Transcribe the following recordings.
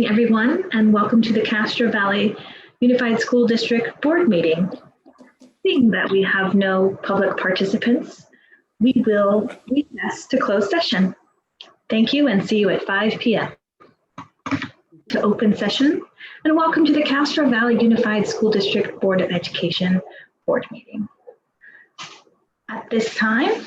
Everyone, and welcome to the Castro Valley Unified School District Board meeting. Seeing that we have no public participants, we will recess to close session. Thank you and see you at 5 p.m. to open session, and welcome to the Castro Valley Unified School District Board of Education board meeting. At this time,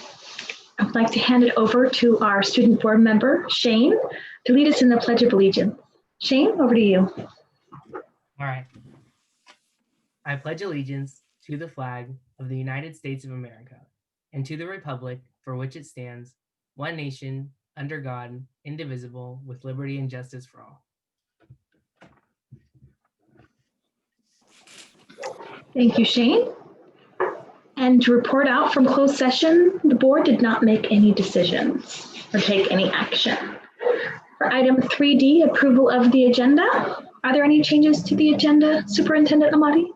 I'd like to hand it over to our student board member, Shane, to lead us in the Pledge of Allegiance. Shane, over to you. All right. I pledge allegiance to the flag of the United States of America and to the republic for which it stands, one nation, under God, indivisible, with liberty and justice for all. Thank you, Shane. And to report out from closed session, the board did not make any decisions or take any action. For item 3D, approval of the agenda. Are there any changes to the agenda, Superintendent Amati?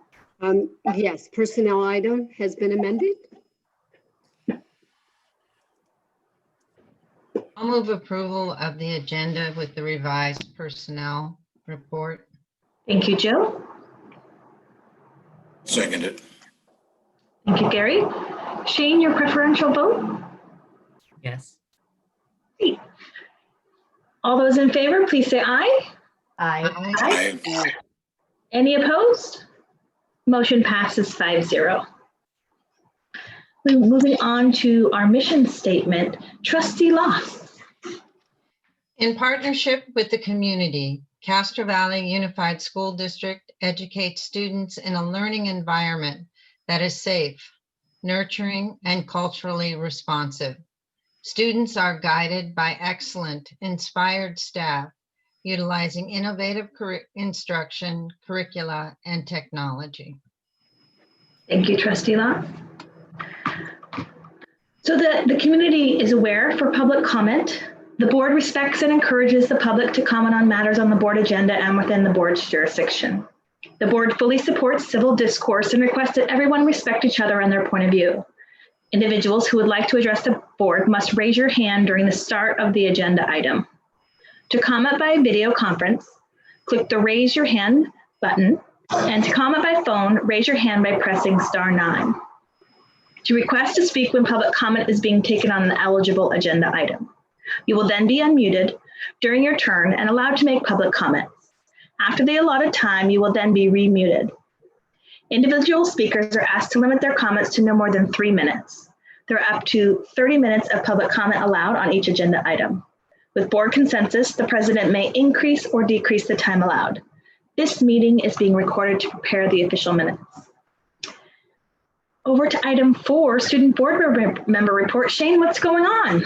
Yes, personnel item has been amended. I'll move approval of the agenda with the revised personnel report. Thank you, Joe. Second it. Thank you, Gary. Shane, your preferential vote? Yes. Great. All those in favor, please say aye. Aye. Aye. Any opposed? Motion passes 5-0. Moving on to our mission statement, Trustee Loss. In partnership with the community, Castro Valley Unified School District educates students in a learning environment that is safe, nurturing, and culturally responsive. Students are guided by excellent, inspired staff, utilizing innovative instruction, curricula, and technology. Thank you, Trustee Law. So the community is aware for public comment. The board respects and encourages the public to comment on matters on the board agenda and within the board's jurisdiction. The board fully supports civil discourse and requests that everyone respect each other and their point of view. Individuals who would like to address the board must raise your hand during the start of the agenda item. To comment by video conference, click the raise your hand button, and to comment by phone, raise your hand by pressing *9. To request to speak when public comment is being taken on an eligible agenda item. You will then be unmuted during your turn and allowed to make public comments. After the allotted time, you will then be remuted. Individual speakers are asked to limit their comments to no more than 3 minutes. There are up to 30 minutes of public comment allowed on each agenda item. With board consensus, the president may increase or decrease the time allowed. This meeting is being recorded to prepare the official minutes. Over to item 4, student board member report. Shane, what's going on?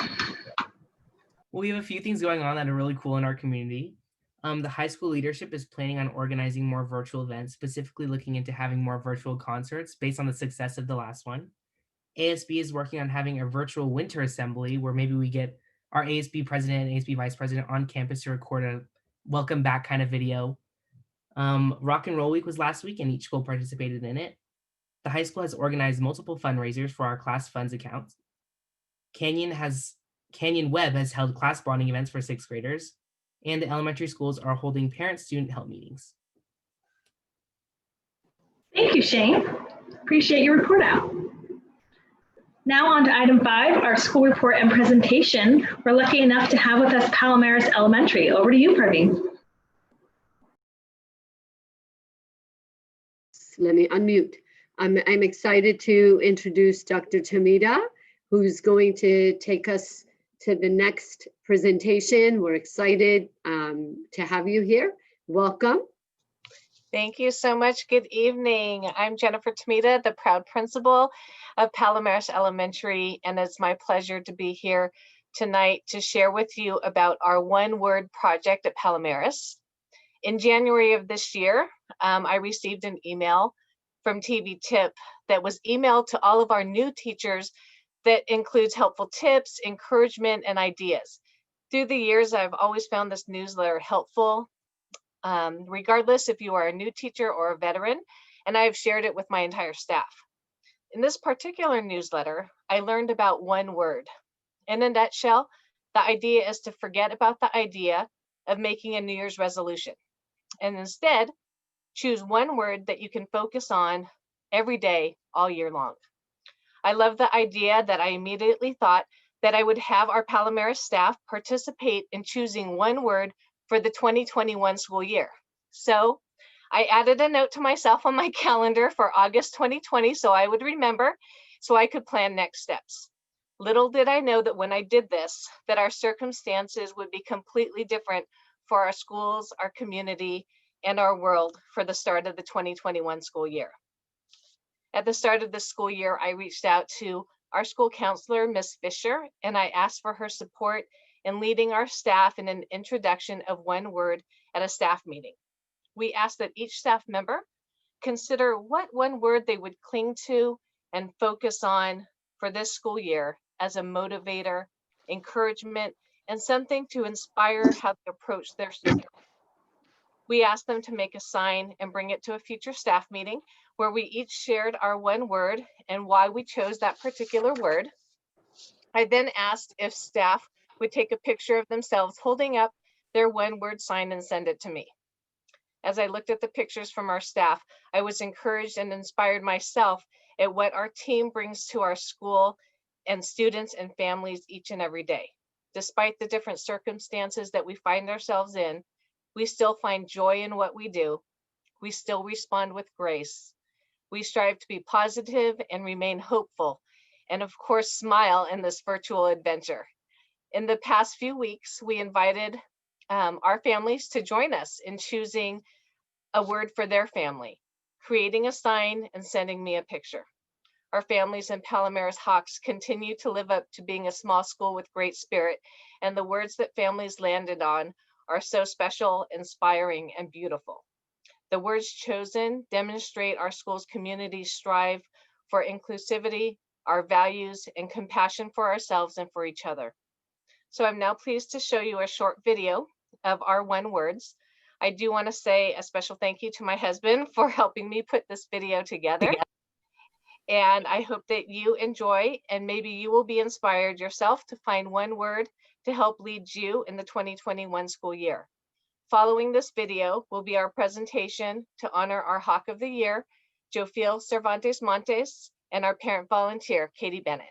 Well, we have a few things going on that are really cool in our community. The high school leadership is planning on organizing more virtual events, specifically looking into having more virtual concerts based on the success of the last one. ASB is working on having a virtual winter assembly where maybe we get our ASB president and ASB vice president on campus to record a welcome back kind of video. Rock and Roll Week was last week and each school participated in it. The high school has organized multiple fundraisers for our class funds accounts. Canyon Web has held class bonding events for 6th graders. And the elementary schools are holding parent-student help meetings. Thank you, Shane. Appreciate your report out. Now on to item 5, our school report and presentation. We're lucky enough to have with us Palomares Elementary. Over to you, Praveen. Let me unmute. I'm excited to introduce Dr. Tomita, who's going to take us to the next presentation. We're excited to have you here. Welcome. Thank you so much. Good evening. I'm Jennifer Tomita, the proud principal of Palomares Elementary, and it's my pleasure to be here tonight to share with you about our one-word project at Palomares. In January of this year, I received an email from TV Tip that was emailed to all of our new teachers that includes helpful tips, encouragement, and ideas. Through the years, I've always found this newsletter helpful, regardless if you are a new teacher or a veteran, and I've shared it with my entire staff. In this particular newsletter, I learned about one word. In a nutshell, the idea is to forget about the idea of making a New Year's resolution, and instead choose one word that you can focus on every day all year long. I love the idea that I immediately thought that I would have our Palomares staff participate in choosing one word for the 2021 school year. So I added a note to myself on my calendar for August 2020 so I would remember, so I could plan next steps. Little did I know that when I did this, that our circumstances would be completely different for our schools, our community, and our world for the start of the 2021 school year. At the start of the school year, I reached out to our school counselor, Ms. Fisher, and I asked for her support in leading our staff in an introduction of one word at a staff meeting. We asked that each staff member consider what one word they would cling to and focus on for this school year as a motivator, encouragement, and something to inspire how they approach their students. We asked them to make a sign and bring it to a future staff meeting where we each shared our one word and why we chose that particular word. I then asked if staff would take a picture of themselves holding up their one word sign and send it to me. As I looked at the pictures from our staff, I was encouraged and inspired myself at what our team brings to our school and students and families each and every day. Despite the different circumstances that we find ourselves in, we still find joy in what we do. We still respond with grace. We strive to be positive and remain hopeful, and of course, smile in this virtual adventure. In the past few weeks, we invited our families to join us in choosing a word for their family, creating a sign and sending me a picture. Our families in Palomares Hawks continue to live up to being a small school with great spirit, and the words that families landed on are so special, inspiring, and beautiful. The words chosen demonstrate our school's community strive for inclusivity, our values, and compassion for ourselves and for each other. So I'm now pleased to show you a short video of our one words. I do want to say a special thank you to my husband for helping me put this video together. And I hope that you enjoy, and maybe you will be inspired yourself to find one word to help lead you in the 2021 school year. Following this video will be our presentation to honor our Hawk of the Year, Jofiel Cervantes Montes, and our parent volunteer, Katie Bennett.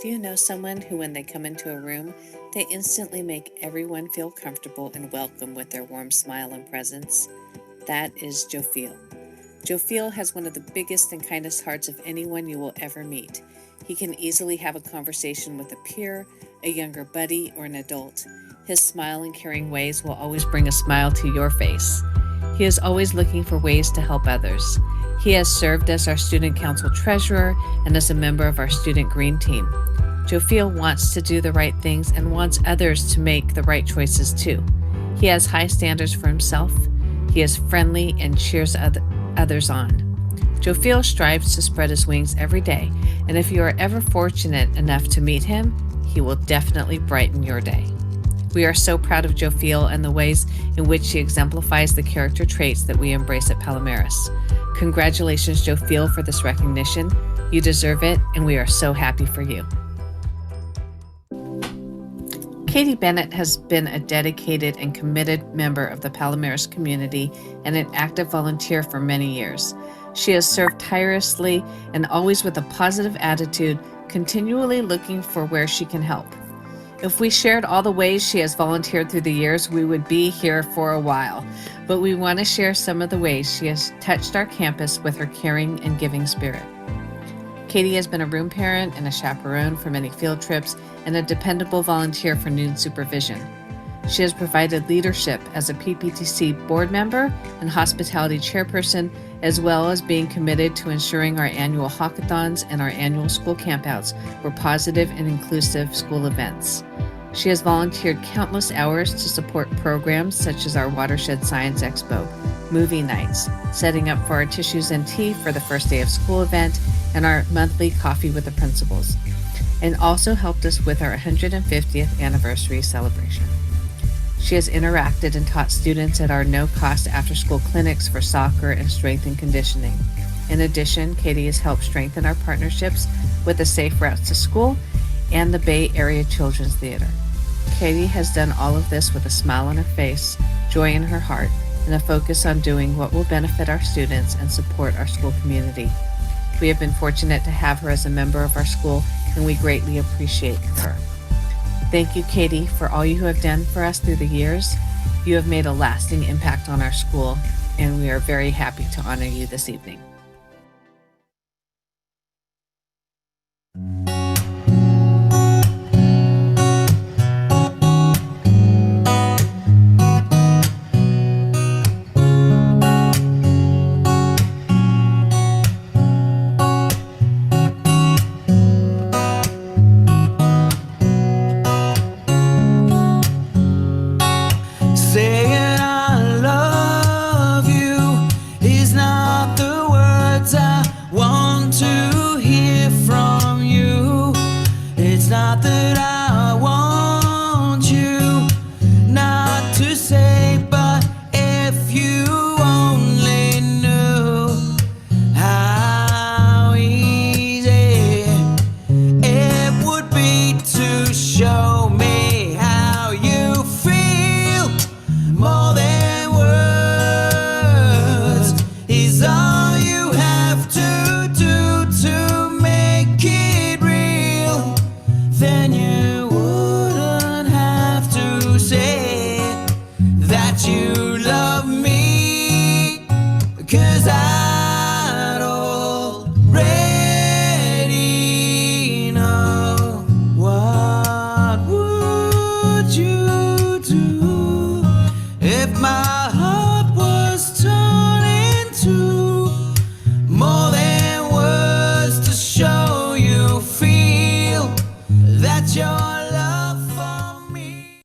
Do you know someone who, when they come into a room, they instantly make everyone feel comfortable and welcome with their warm smile and presence? That is Jofeel. Jofeel has one of the biggest and kindest hearts of anyone you will ever meet. He can easily have a conversation with a peer, a younger buddy, or an adult. His smile and caring ways will always bring a smile to your face. He is always looking for ways to help others. He has served as our student council treasurer and as a member of our student green team. Jofeel wants to do the right things and wants others to make the right choices too. He has high standards for himself. He is friendly and cheers others on. Jofeel strives to spread his wings every day, and if you are ever fortunate enough to meet him, he will definitely brighten your day. We are so proud of Jofeel and the ways in which he exemplifies the character traits that we embrace at Palomares. Congratulations, Jofeel, for this recognition. You deserve it, and we are so happy for you. Katie Bennett has been a dedicated and committed member of the Palomares community and an active volunteer for many years. She has served tirelessly and always with a positive attitude, continually looking for where she can help. If we shared all the ways she has volunteered through the years, we would be here for a while. But we want to share some of the ways she has touched our campus with her caring and giving spirit. Katie has been a room parent and a chaperone for many field trips and a dependable volunteer for noon supervision. She has provided leadership as a PPTC board member and hospitality chairperson, as well as being committed to ensuring our annual hackathons and our annual school campouts were positive and inclusive school events. She has volunteered countless hours to support programs such as our Watershed Science Expo, movie nights, setting up for our Tissues and Tea for the first day of school event, and our monthly Coffee with the Principals, and also helped us with our 150th anniversary celebration. She has interacted and taught students at our no-cost after-school clinics for soccer and strength and conditioning. In addition, Katie has helped strengthen our partnerships with the Safe Routes to School and the Bay Area Children's Theater. Katie has done all of this with a smile on her face, joy in her heart, and a focus on doing what will benefit our students and support our school community. We have been fortunate to have her as a member of our school, and we greatly appreciate her. Thank you, Katie, for all you have done for us through the years. You have made a lasting impact on our school, and we are very happy to honor you this evening. Saying I love you is not the words I want to hear from you. It's not that I want you not to say, but if you only knew how easy it would be to show me how you feel. More than words is all you have to do to make it real. Then you wouldn't have to say that you love me, 'cause I'd already know. What would you do if my heart was torn into more than words to show you feel that your love for me?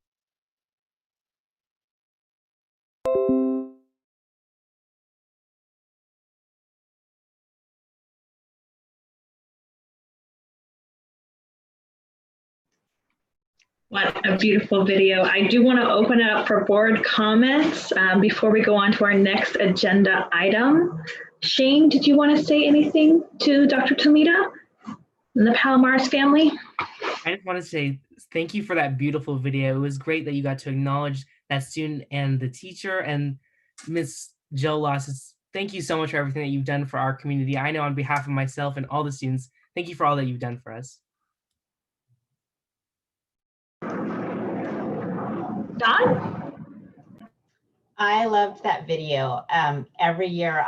What a beautiful video. I do want to open it up for board comments before we go on to our next agenda item. Shane, did you want to say anything to Dr. Tomita and the Palomares family? I just want to say thank you for that beautiful video. It was great that you got to acknowledge that student and the teacher, and Miss Jill Loss. Thank you so much for everything that you've done for our community. I know on behalf of myself and all the students, thank you for all that you've done for us. Don? I loved that video. Every year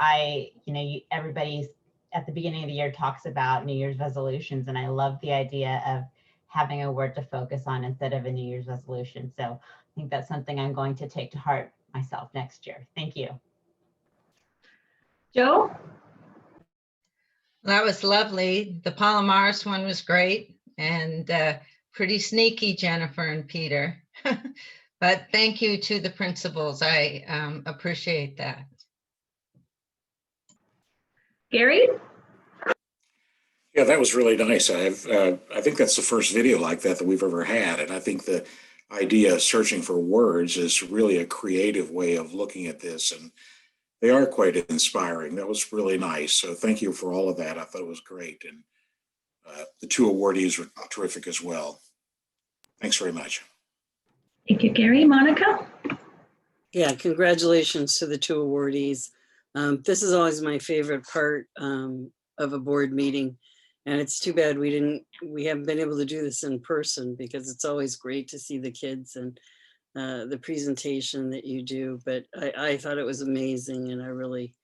everybody's at the beginning of the year talks about New Year's resolutions, and I love the idea of having a word to focus on instead of a New Year's resolution. So I think that's something I'm going to take to heart myself next year. Thank you. Joe? That was lovely. The Palomares one was great and pretty sneaky, Jennifer and Peter. But thank you to the principals. I appreciate that. Gary? Yeah, that was really nice. I think that's the first video like that we've ever had. And I think the idea of searching for words is really a creative way of looking at this. And they are quite inspiring. That was really nice. So thank you for all of that. I thought it was great. And the two awardees were terrific as well. Thanks very much. Thank you, Gary. Monica? Yeah, congratulations to the two awardees. This is always my favorite part of a board meeting. And it's too bad we haven't been able to do this in person, because it's always great to see the kids and the presentation that you do. But I thought it was amazing, and I really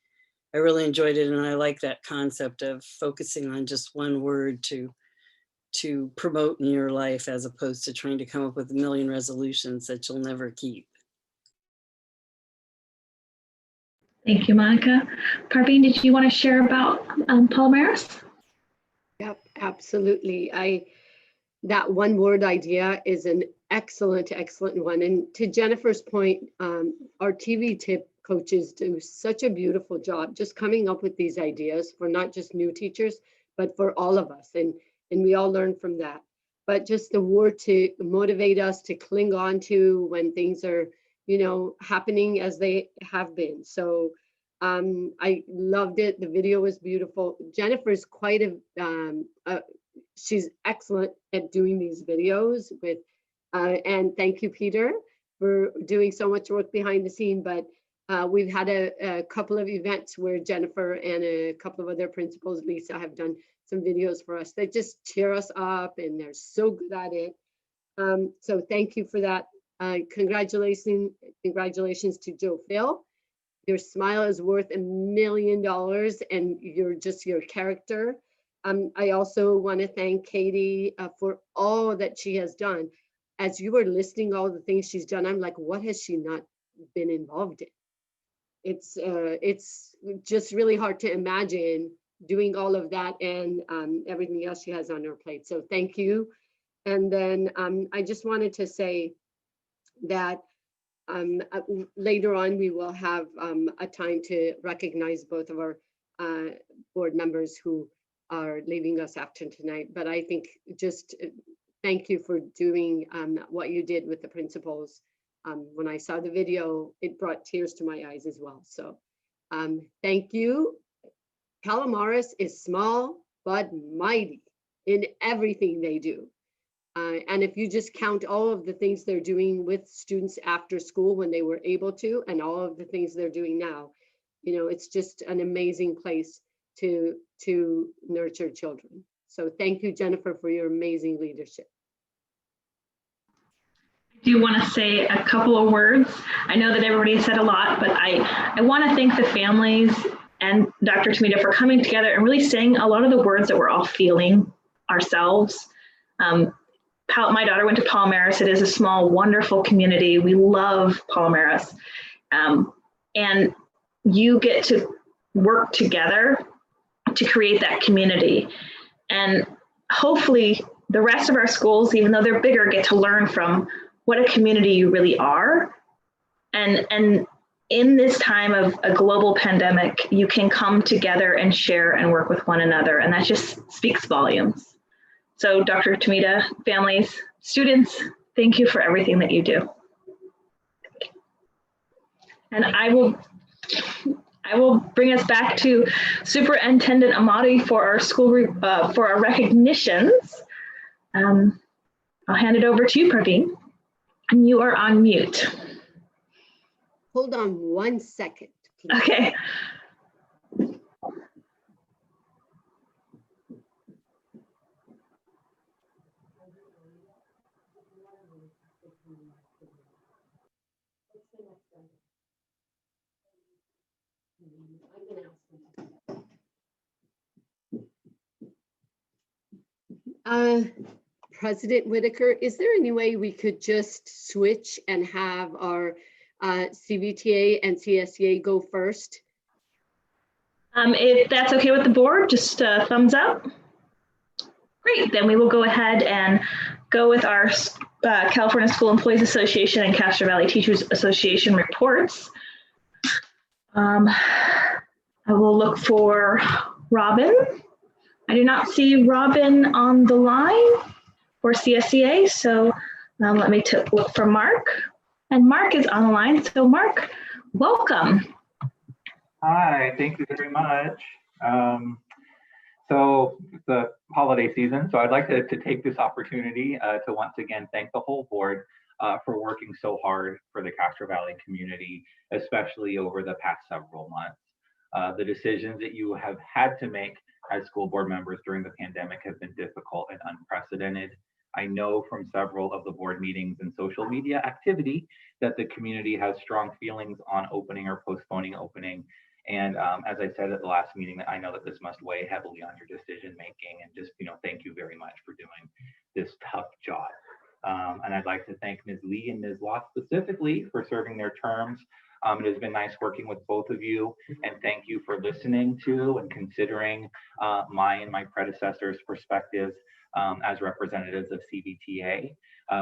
enjoyed it. And I like that concept of focusing on just one word to promote in your life, as opposed to trying to come up with a million resolutions that you'll never keep. Thank you, Monica. Parveen, did you want to share about Palomares? Yep, absolutely. That one word idea is an excellent one. And to Jennifer's point, our TV tip coaches do such a beautiful job just coming up with these ideas for not just new teachers, but for all of us. And we all learn from that. But just the word to motivate us to cling on to when things are, happening as they have been. So I loved it. The video was beautiful. Jennifer's quite she's excellent at doing these videos with, and thank you, Peter, for doing so much work behind the scene. But we've had a couple of events where Jennifer and a couple of other principals, Lisa, have done some videos for us that just cheer us up, and they're so good at it. So thank you for that. Congratulations to Joe Phil. Your smile is worth $1 million, and your character. I also want to thank Katie for all that she has done. As you were listing all the things she's done, I'm like, what has she not been involved in? It's just really hard to imagine doing all of that and everything else she has on her plate. So thank you. And then I just wanted to say that later on we will have a time to recognize both of our board members who are leaving us after tonight. But I think just thank you for doing what you did with the principals. When I saw the video, it brought tears to my eyes as well. So thank you. Palomares is small but mighty in everything they do. And if you just count all of the things they're doing with students after school when they were able to, and all of the things they're doing now, it's just an amazing place to nurture children. So thank you, Jennifer, for your amazing leadership. Do you want to say a couple of words? I know that everybody said a lot, but I want to thank the families and Dr. Tomita for coming together and really saying a lot of the words that we're all feeling ourselves. My daughter went to Palomares. It is a small, wonderful community. We love Palomares. And you get to work together to create that community. And hopefully the rest of our schools, even though they're bigger, get to learn from what a community you really are. And in this time of a global pandemic, you can come together and share and work with one another. And that just speaks volumes. So Dr. Tomita, families, students, thank you for everything that you do. And I will bring us back to Superintendent Amati for our for our recognitions. I'll hand it over to you, Parveen. And you are on mute. Hold on 1 second, please. Okay. President Whitaker, is there any way we could just switch and have our CVTA and CSEA go first? If that's okay with the board, just a thumbs up. Great, then we will go ahead and go with our California School Employees Association and Castro Valley Teachers Association reports. I will look for Robin. I do not see Robin on the line for CSEA, so let me look for Mark. And Mark is on the line, so Mark, welcome. Hi, thank you very much. So it's the holiday season, so I'd like to take this opportunity to once again thank the whole board for working so hard for the Castro Valley community, especially over the past several months. The decisions that you have had to make as school board members during the pandemic have been difficult and unprecedented. I know from several of the board meetings and social media activity that the community has strong feelings on opening or postponing opening. And as I said at the last meeting, I know that this must weigh heavily on your decision making, and just, thank you very much for doing this tough job. And I'd like to thank Ms. Lee and Ms. Lott specifically for serving their terms. It has been nice working with both of you, and thank you for listening to and considering my and my predecessor's perspectives as representatives of CVTA.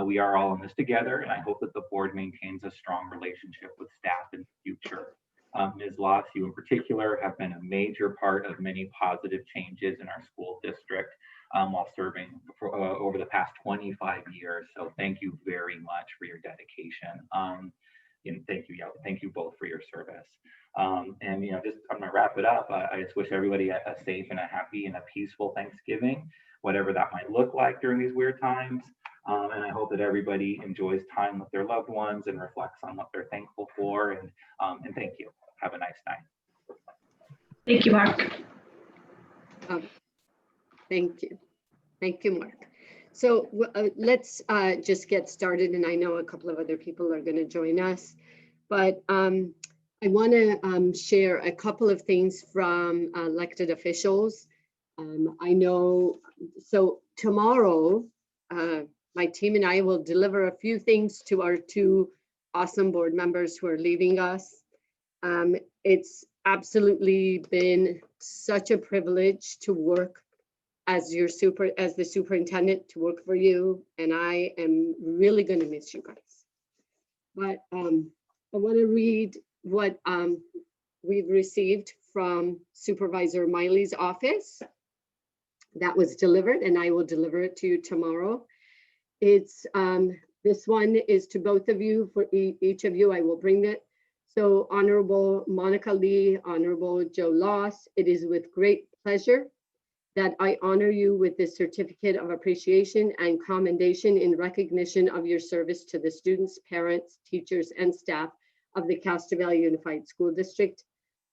We are all in this together, and I hope that the board maintains a strong relationship with staff in the future. Ms. Lott, you in particular have been a major part of many positive changes in our school district while serving for, over the past 25 years. So thank you very much for your dedication. And thank you both for your service. And just I'm gonna wrap it up. I just wish everybody a safe and a happy and a peaceful Thanksgiving, whatever that might look like during these weird times. And I hope that everybody enjoys time with their loved ones and reflects on what they're thankful for. And thank you. Have a nice night. Thank you, Mark. Thank you. Thank you, Mark. So let's just get started. And I know a couple of other people are going to join us, but I want to share a couple of things from elected officials. I know, so tomorrow, my team and I will deliver a few things to our two awesome board members who are leaving us. It's absolutely been such a privilege to work as the superintendent, to work for you, and I am really going to miss you guys. But I want to read what we've received from Supervisor Miley's office that was delivered, and I will deliver it to you tomorrow. It's this one is to both of you. For each of you, I will bring it. So Honorable Monica Lee, Honorable Joe Loss, it is with great pleasure that I honor you with this certificate of appreciation and commendation in recognition of your service to the students, parents, teachers, and staff of the Castro Valley Unified School District.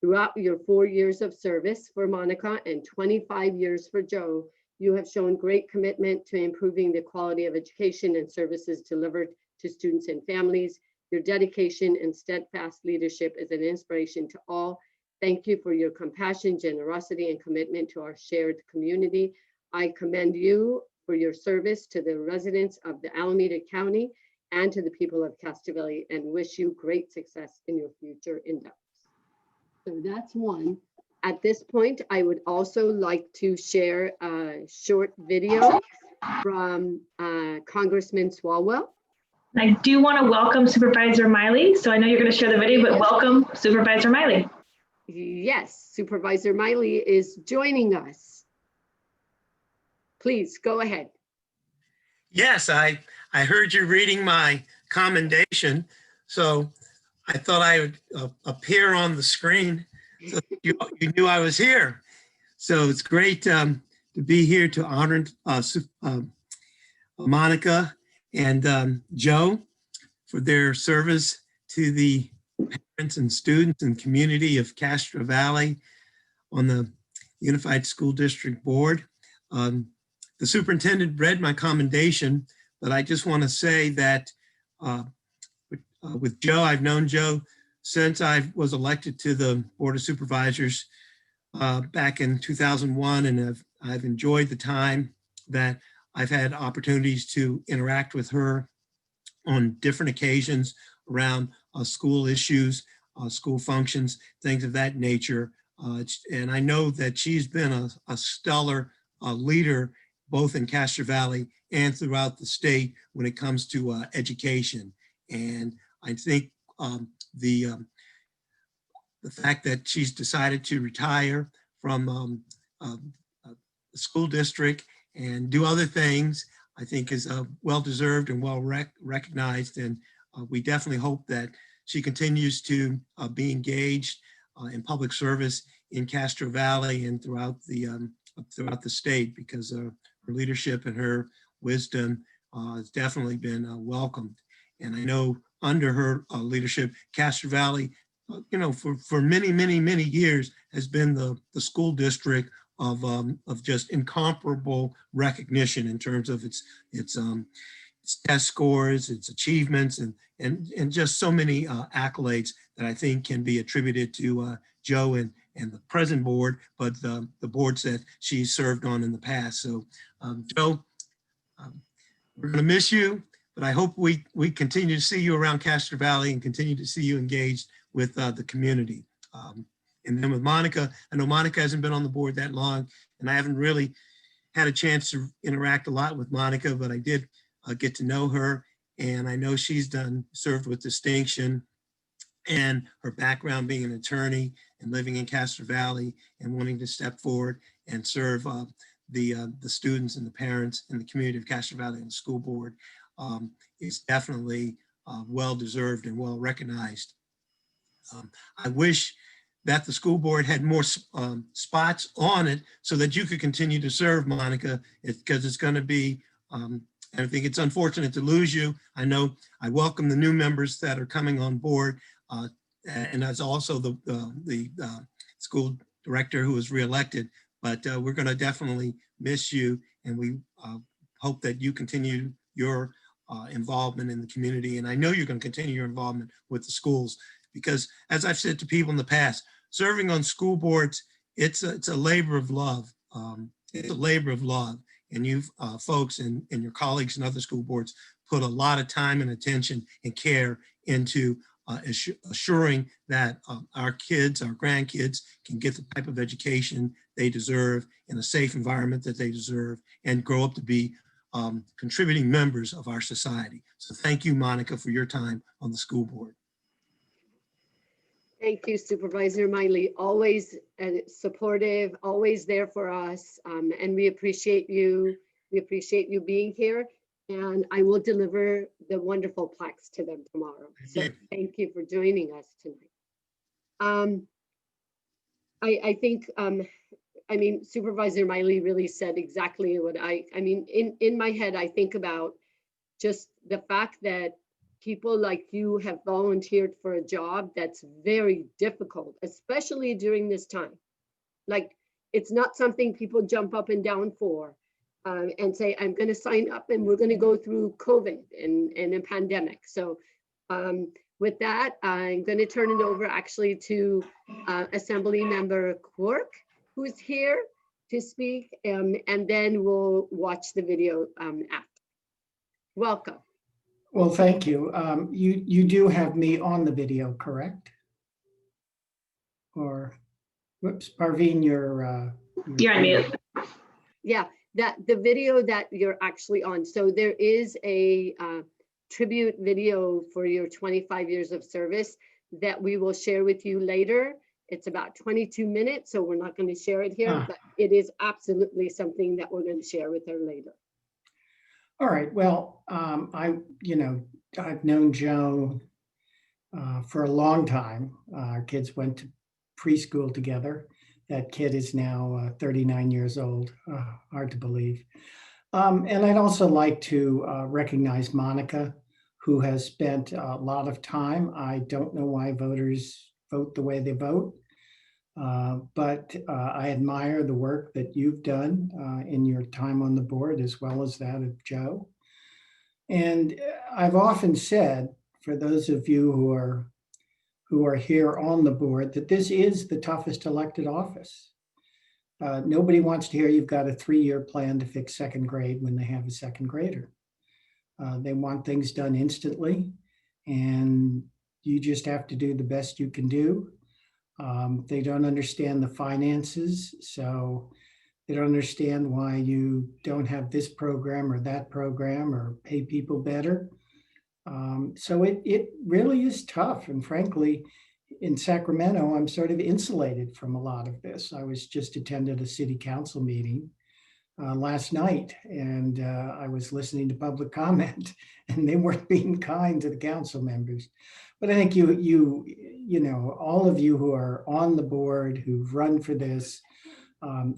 Throughout your 4 years of service for Monica and 25 years for Joe, you have shown great commitment to improving the quality of education and services delivered to students and families. Your dedication and steadfast leadership is an inspiration to all. Thank you for your compassion, generosity, and commitment to our shared community. I commend you for your service to the residents of the Alameda County and to the people of Castro Valley, and wish you great success in your future endeavors. So that's one. At this point, I would also like to share a short video from Congressman Swalwell. I do want to welcome Supervisor Miley. So I know you're going to share the video, but welcome Supervisor Miley. Yes, Supervisor Miley is joining us. Please go ahead. Yes, I heard you reading my commendation, so I thought I would appear on the screen so you knew I was here. So it's great to be here to honor Monica and Joe for their service to the parents and students and community of Castro Valley on the Unified School District Board. The superintendent read my commendation, but I just want to say that with Joe, I've known Joe since I was elected to the Board of Supervisors back in 2001, and I've enjoyed the time that I've had opportunities to interact with her on different occasions around school issues, school functions, things of that nature. And I know that she's been a stellar leader both in Castro Valley and throughout the state when it comes to education. And I think the fact that she's decided to retire from the school district and do other things, I think is well-deserved and well-recognized. And we definitely hope that she continues to be engaged in public service in Castro Valley and throughout the state, because her leadership and her wisdom has definitely been welcomed. And I know under her leadership, Castro Valley, for many, many, many years has been the school district of just incomparable recognition in terms of its test scores, its achievements, and just so many accolades that I think can be attributed to Joe and the present board, but the boards that she served on in the past. So Joe, we're going to miss you, but I hope we continue to see you around Castro Valley and continue to see you engaged with the community. And then with Monica, I know Monica hasn't been on the board that long, and I haven't really had a chance to interact a lot with Monica, but I did get to know her, and I know she's served with distinction, and her background being an attorney and living in Castro Valley and wanting to step forward and serve the students and the parents and the community of Castro Valley and the school board is definitely well-deserved and well-recognized. I wish that the school board had more spots on it so that you could continue to serve, Monica, because it's going to be, I think it's unfortunate to lose you. I know I welcome the new members that are coming on board, and that's also the school director who was reelected, but we're going to definitely miss you, and we hope that you continue your involvement in the community. And I know you're going to continue your involvement with the schools, because as I've said to people in the past, serving on school boards, it's a labor of love. It's a labor of love. And you folks and your colleagues and other school boards put a lot of time and attention and care into assuring that our kids, our grandkids can get the type of education they deserve in a safe environment that they deserve and grow up to be contributing members of our society. So thank you, Monica, for your time on the school board. Thank you, Supervisor Miley. Always supportive, always there for us. And we appreciate you. We appreciate you being here. And I will deliver the wonderful plaques to them tomorrow. So thank you for joining us tonight. I think, I mean, Supervisor Miley really said exactly what I mean, in my head, I think about just the fact that people like you have volunteered for a job that's very difficult, especially during this time. Like, it's not something people jump up and down for and say, I'm going to sign up and we're going to go through COVID and a pandemic. So with that, I'm going to turn it over actually to Assembly Member Quirk, who's here to speak, and then we'll watch the video after. Welcome. Well, thank you. You do have me on the video, correct? Or, whoops, Parveen, you're on mute. Yeah, the video that you're actually on. So there is a tribute video for your 25 years of service that we will share with you later. It's about 22 minutes, so we're not going to share it here, but it is absolutely something that we're going to share with her later. all right. Well, I've known Joe for a long time. Our kids went to preschool together. That kid is now 39 years old. Hard to believe. And I'd also like to recognize Monica, who has spent a lot of time. I don't know why voters vote the way they vote, but I admire the work that you've done in your time on the board, as well as that of Joe. And I've often said, for those of you who are here on the board, that this is the toughest elected office. Nobody wants to hear you've got a 3-year plan to fix second grade when they have a second grader. They want things done instantly, and you just have to do the best you can do. They don't understand the finances, so they don't understand why you don't have this program or that program or pay people better. So it really is tough. And frankly, in Sacramento, I'm sort of insulated from a lot of this. I was just attended a city council meeting last night, and I was listening to public comment, and they weren't being kind to the council members. But I think you know, all of you who are on the board, who've run for this,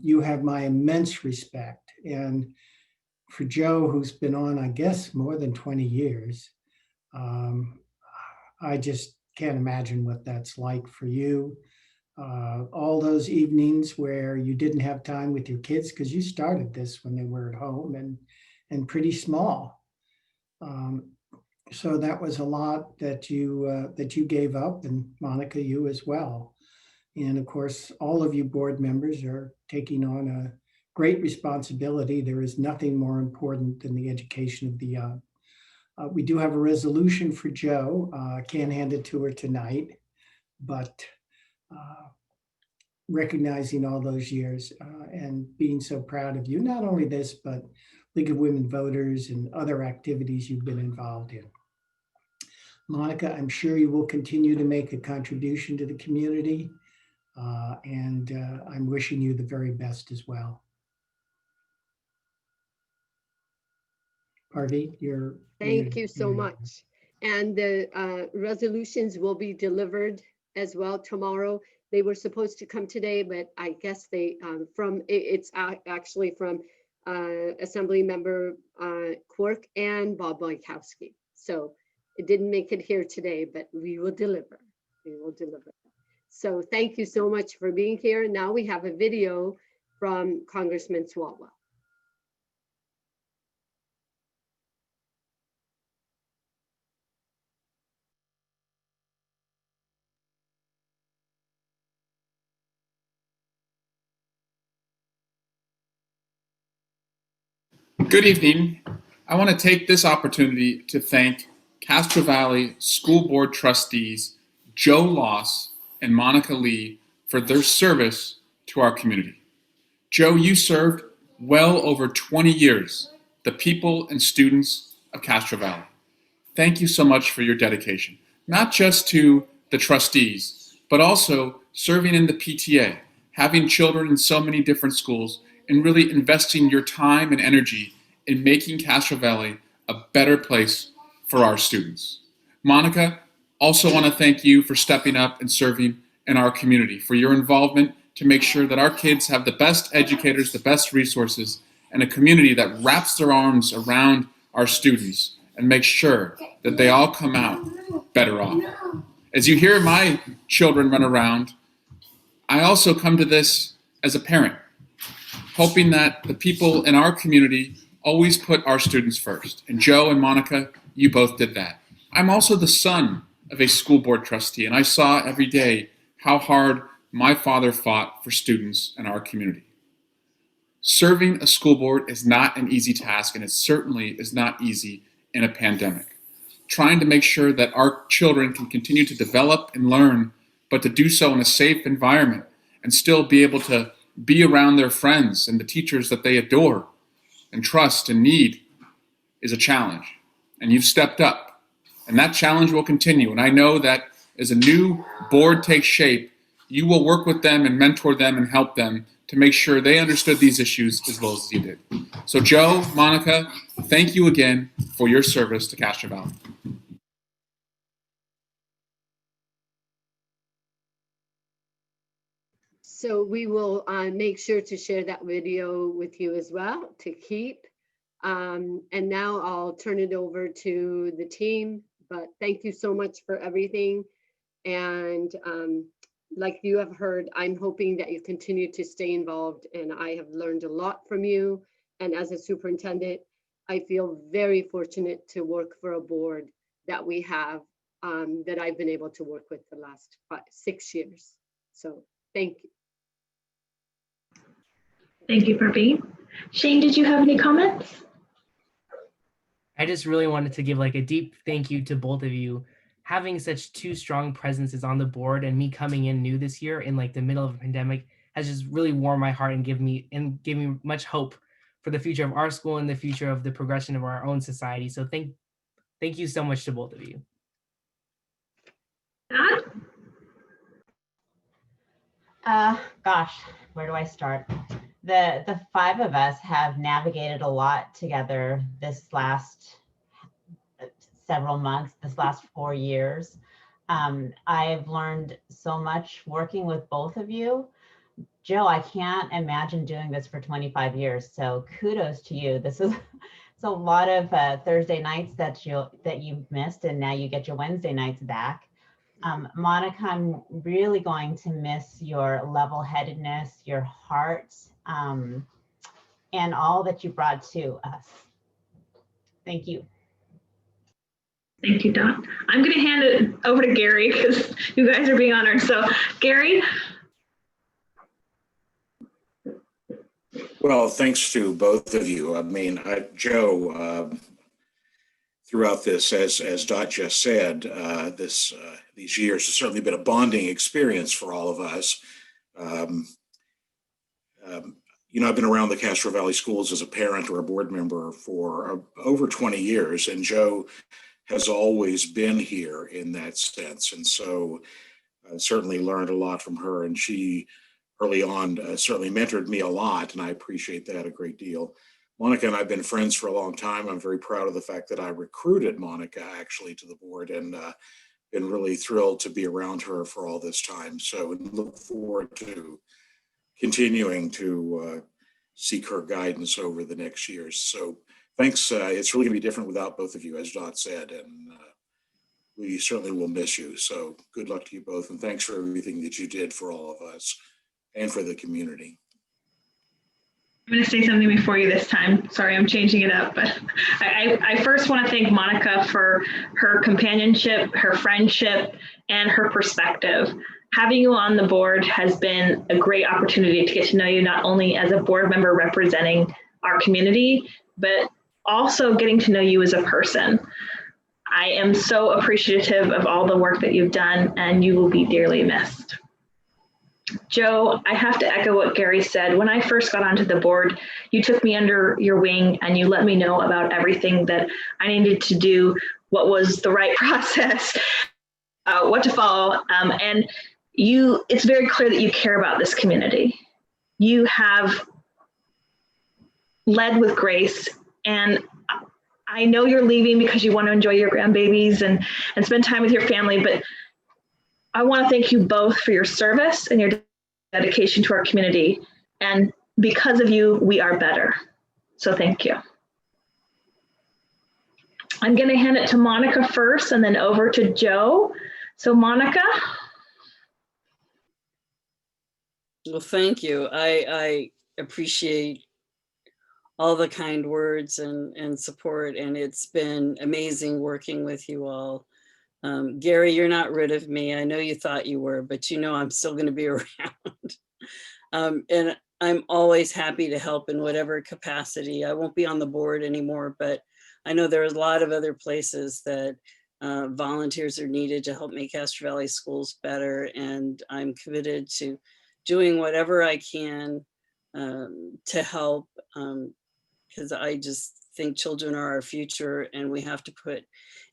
you have my immense respect. And for Joe, who's been on, I guess, more than 20 years, I just can't imagine what that's like for you. All those evenings where you didn't have time with your kids because you started this when they were at home and pretty small. So that was a lot that you gave up, and Monica, you as well. And of course, all of you board members are taking on a great responsibility. There is nothing more important than the education of the young. We do have a resolution for Joe. I can't hand it to her tonight, but recognizing all those years and being so proud of you, not only this, but League of Women Voters and other activities you've been involved in. Monica, I'm sure you will continue to make a contribution to the community, and I'm wishing you the very best as well. Harvey, Thank you so much. And the resolutions will be delivered as well tomorrow. They were supposed to come today, but I guess they it's actually from Assembly Member Quirk and Bob Boykowski. So it didn't make it here today, but we will deliver. We will deliver. So thank you so much for being here. Now we have a video from Congressman Swalwell. Good evening. I want to take this opportunity to thank Castro Valley School Board trustees Joe Loss and Monica Lee for their service to our community. Joe, you served well over 20 years the people and students of Castro Valley. Thank you so much for your dedication, not just to the trustees, but also serving in the PTA, having children in so many different schools, and really investing your time and energy in making Castro Valley a better place for our students. Monica, also want to thank you for stepping up and serving in our community, for your involvement to make sure that our kids have the best educators, the best resources, and a community that wraps their arms around our students and makes sure that they all come out better off. As you hear my children run around, I also come to this as a parent, hoping that the people in our community always put our students first. And Joe and Monica, you both did that. I'm also the son of a school board trustee, and I saw every day how hard my father fought for students in our community. Serving a school board is not an easy task, and it certainly is not easy in a pandemic. Trying to make sure that our children can continue to develop and learn, but to do so in a safe environment and still be able to be around their friends and the teachers that they adore and trust and need is a challenge. And you've stepped up, and that challenge will continue. And I know that as a new board takes shape, you will work with them and mentor them and help them to make sure they understood these issues as well as you did. So Joe, Monica, thank you again for your service to Castro Valley. So we will make sure to share that video with you as well to keep. And now I'll turn it over to the team, but thank you so much for everything. And like you have heard, I'm hoping that you continue to stay involved, and I have learned a lot from you. And as a superintendent, I feel very fortunate to work for a board that we have, that I've been able to work with the last 6 years. So thank you. Thank you, Praveen. Shane, did you have any comments? I just really wanted to give like a deep thank you to both of you. Having such two strong presences on the board and me coming in new this year in like the middle of a pandemic has just really warmed my heart and gave me much hope for the future of our school and the future of the progression of our own society. So thank you so much to both of you. Gosh, where do I start? The five of us have navigated a lot together this last several months, this last 4 years. I've learned so much working with both of you. Joe, I can't imagine doing this for 25 years. So kudos to you. This is it's a lot of Thursday nights that you've missed, and now you get your Wednesday nights back. Monica, I'm really going to miss your level-headedness, your heart, and all that you brought to us. Thank you. Thank you, Dot. I'm going to hand it over to Gary because you guys are being honored. So, Gary. Well, thanks to both of you. I mean, Joe, throughout this, as Dot just said, these years has certainly been a bonding experience for all of us. You know, I've been around the Castro Valley schools as a parent or a board member for over 20 years, and Joe has always been here in that sense. And so I certainly learned a lot from her, and she early on certainly mentored me a lot, and I appreciate that a great deal. Monica and I have been friends for a long time. I'm very proud of the fact that I recruited Monica actually to the board, and been really thrilled to be around her for all this time. So look forward to continuing to seek her guidance over the next years. So thanks. It's really gonna be different without both of you, as Dot said, and we certainly will miss you. So good luck to you both, and thanks for everything that you did for all of us and for the community. I'm going to say something before you this time. Sorry, I'm changing it up, but I first want to thank Monica for her companionship, her friendship, and her perspective. Having you on the board has been a great opportunity to get to know you, not only as a board member representing our community, but also getting to know you as a person. I am so appreciative of all the work that you've done, and you will be dearly missed. Joe, I have to echo what Gary said. When I first got onto the board, you took me under your wing and you let me know about everything that I needed to do, what was the right process, what to follow. And it's very clear that you care about this community. You have led with grace, and I know you're leaving because you want to enjoy your grandbabies and spend time with your family, but I want to thank you both for your service and your dedication to our community. And because of you, we are better. So thank you. I'm going to hand it to Monica first and then over to Joe. So Monica. Well, thank you. I appreciate all the kind words and support, and it's been amazing working with you all. Gary, you're not rid of me. I know you thought you were, but you know I'm still going to be around. And I'm always happy to help in whatever capacity. I won't be on the board anymore, but I know there are a lot of other places that volunteers are needed to help make Castro Valley schools better. And I'm committed to doing whatever I can to help, because I just think children are our future, and we have to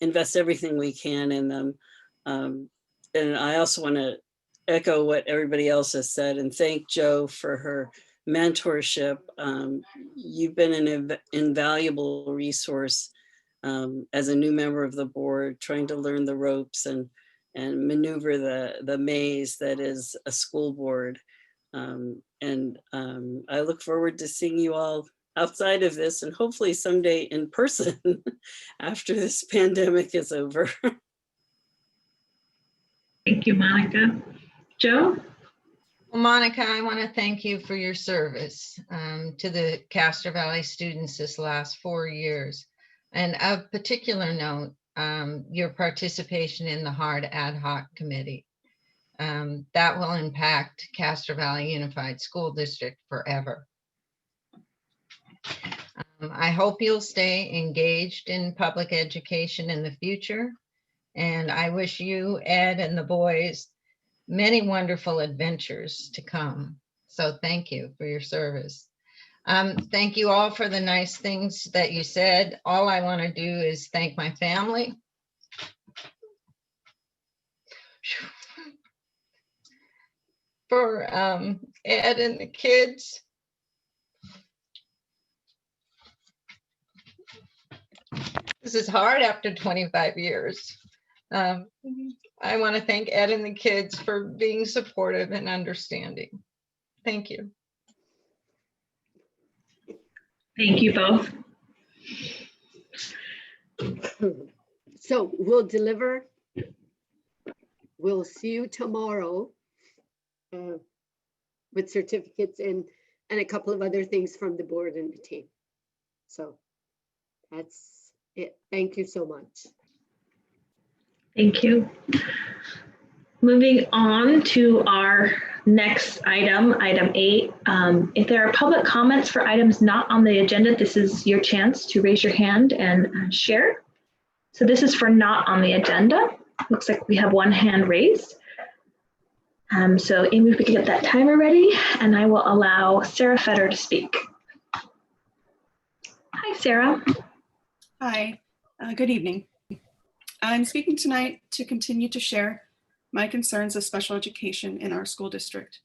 invest everything we can in them. And I also want to echo what everybody else has said and thank Joe for her mentorship. You've been an invaluable resource as a new member of the board, trying to learn the ropes and maneuver the maze that is a school board. And I look forward to seeing you all outside of this, and hopefully someday in person after this pandemic is over. Thank you, Monica. Joe? Well, Monica, I want to thank you for your service to the Castro Valley students this last 4 years. And of particular note, your participation in the HARD Ad Hoc Committee. That will impact Castro Valley Unified School District forever. I hope you'll stay engaged in public education in the future. And I wish you, Ed, and the boys many wonderful adventures to come. So thank you for your service. Thank you all for the nice things that you said. All I want to do is thank my family. For Ed and the kids. This is hard after 25 years. I want to thank Ed and the kids for being supportive and understanding. Thank you. Thank you both. So we'll deliver. We'll see you tomorrow with certificates and a couple of other things from the board and the team. So that's it. Thank you so much. Thank you. Moving on to our next item, item 8. If there are public comments for items not on the agenda, this is your chance to raise your hand and share. So this is for not on the agenda. Looks like we have one hand raised. So Amy, if we can get that timer ready, and I will allow Sarah Fetter to speak. Hi, Sarah. Hi, good evening. I'm speaking tonight to continue to share my concerns of special education in our school district.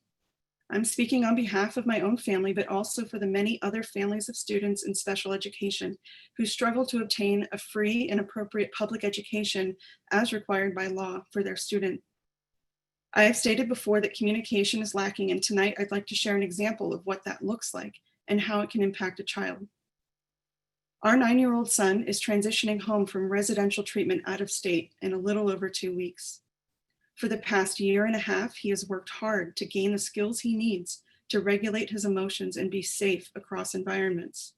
I'm speaking on behalf of my own family, but also for the many other families of students in special education who struggle to obtain a free and appropriate public education as required by law for their student. I have stated before that communication is lacking, and tonight I'd like to share an example of what that looks like and how it can impact a child. Our 9-year-old son is transitioning home from residential treatment out of state in a little over 2 weeks. For the past 1.5 years, he has worked hard to gain the skills he needs to regulate his emotions and be safe across environments.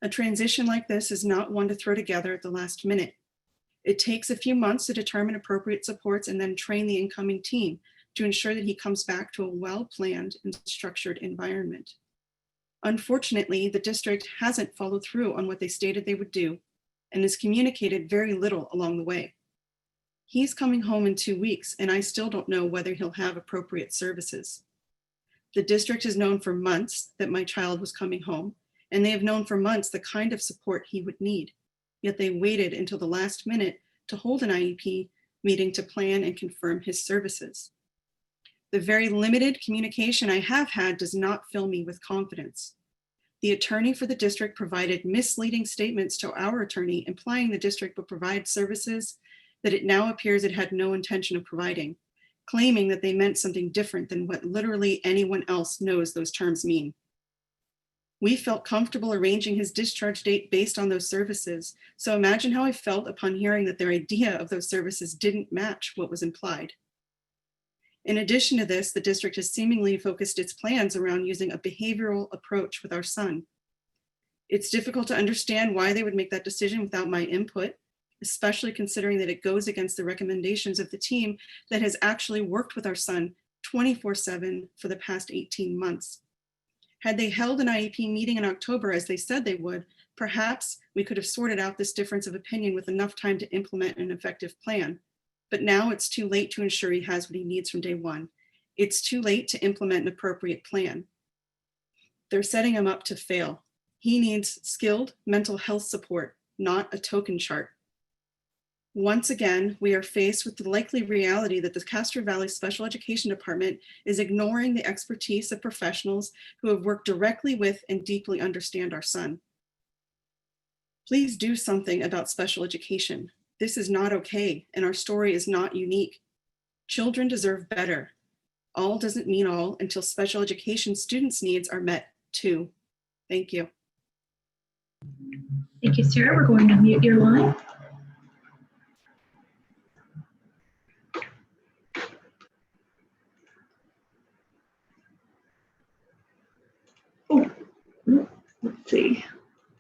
A transition like this is not one to throw together at the last minute. It takes a few months to determine appropriate supports and then train the incoming team to ensure that he comes back to a well-planned and structured environment. Unfortunately, the district hasn't followed through on what they stated they would do and has communicated very little along the way. He's coming home in 2 weeks, and I still don't know whether he'll have appropriate services. The district has known for months that my child was coming home, and they have known for months the kind of support he would need. Yet they waited until the last minute to hold an IEP meeting to plan and confirm his services. The very limited communication I have had does not fill me with confidence. The attorney for the district provided misleading statements to our attorney, implying the district would provide services that it now appears it had no intention of providing, claiming that they meant something different than what literally anyone else knows those terms mean. We felt comfortable arranging his discharge date based on those services, so imagine how I felt upon hearing that their idea of those services didn't match what was implied. In addition to this, the district has seemingly focused its plans around using a behavioral approach with our son. It's difficult to understand why they would make that decision without my input, especially considering that it goes against the recommendations of the team that has actually worked with our son 24/7 for the past 18 months. Had they held an IEP meeting in October as they said they would, perhaps we could have sorted out this difference of opinion with enough time to implement an effective plan. But now it's too late to ensure he has what he needs from day one. It's too late to implement an appropriate plan. They're setting him up to fail. He needs skilled mental health support, not a token chart. Once again, we are faced with the likely reality that the Castro Valley Special Education Department is ignoring the expertise of professionals who have worked directly with and deeply understand our son. Please do something about special education. This is not okay, and our story is not unique. Children deserve better. All doesn't mean all until special education students' needs are met too. Thank you. Thank you, Sarah. We're going to mute your line. Oh, let's see.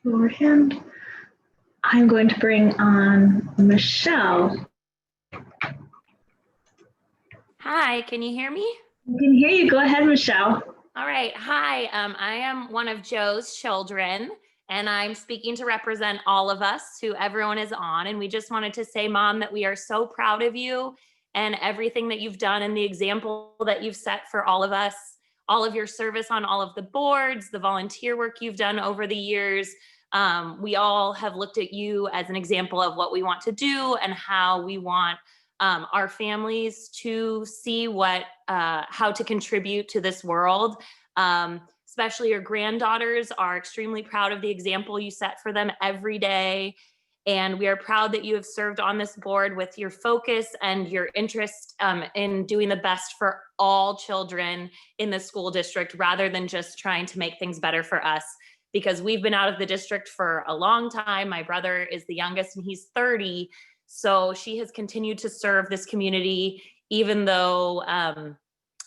Lower hand. I'm going to bring on Michelle. Hi, can you hear me? I can hear you. Go ahead, Michelle. All right. Hi, I am one of Joe's children, and I'm speaking to represent all of us who everyone is on. And we just wanted to say, Mom, that we are so proud of you and everything that you've done and the example that you've set for all of us, all of your service on all of the boards, the volunteer work you've done over the years. We all have looked at you as an example of what we want to do and how we want our families to see how to contribute to this world. Especially your granddaughters are extremely proud of the example you set for them every day. And we are proud that you have served on this board with your focus and your interest in doing the best for all children in the school district, rather than just trying to make things better for us. Because we've been out of the district for a long time. My brother is the youngest and he's 30. So she has continued to serve this community, even though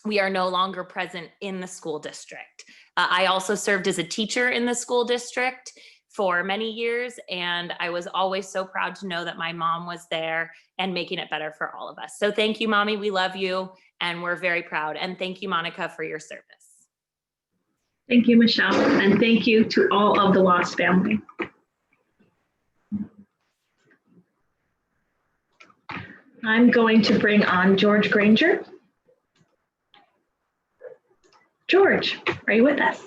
we are no longer present in the school district. I also served as a teacher in the school district for many years, and I was always so proud to know that my mom was there and making it better for all of us. So thank you, Mommy. We love you, and we're very proud. And thank you, Monica, for your service. Thank you, Michelle, and thank you to all of the Lost family. I'm going to bring on George Granger. George, are you with us?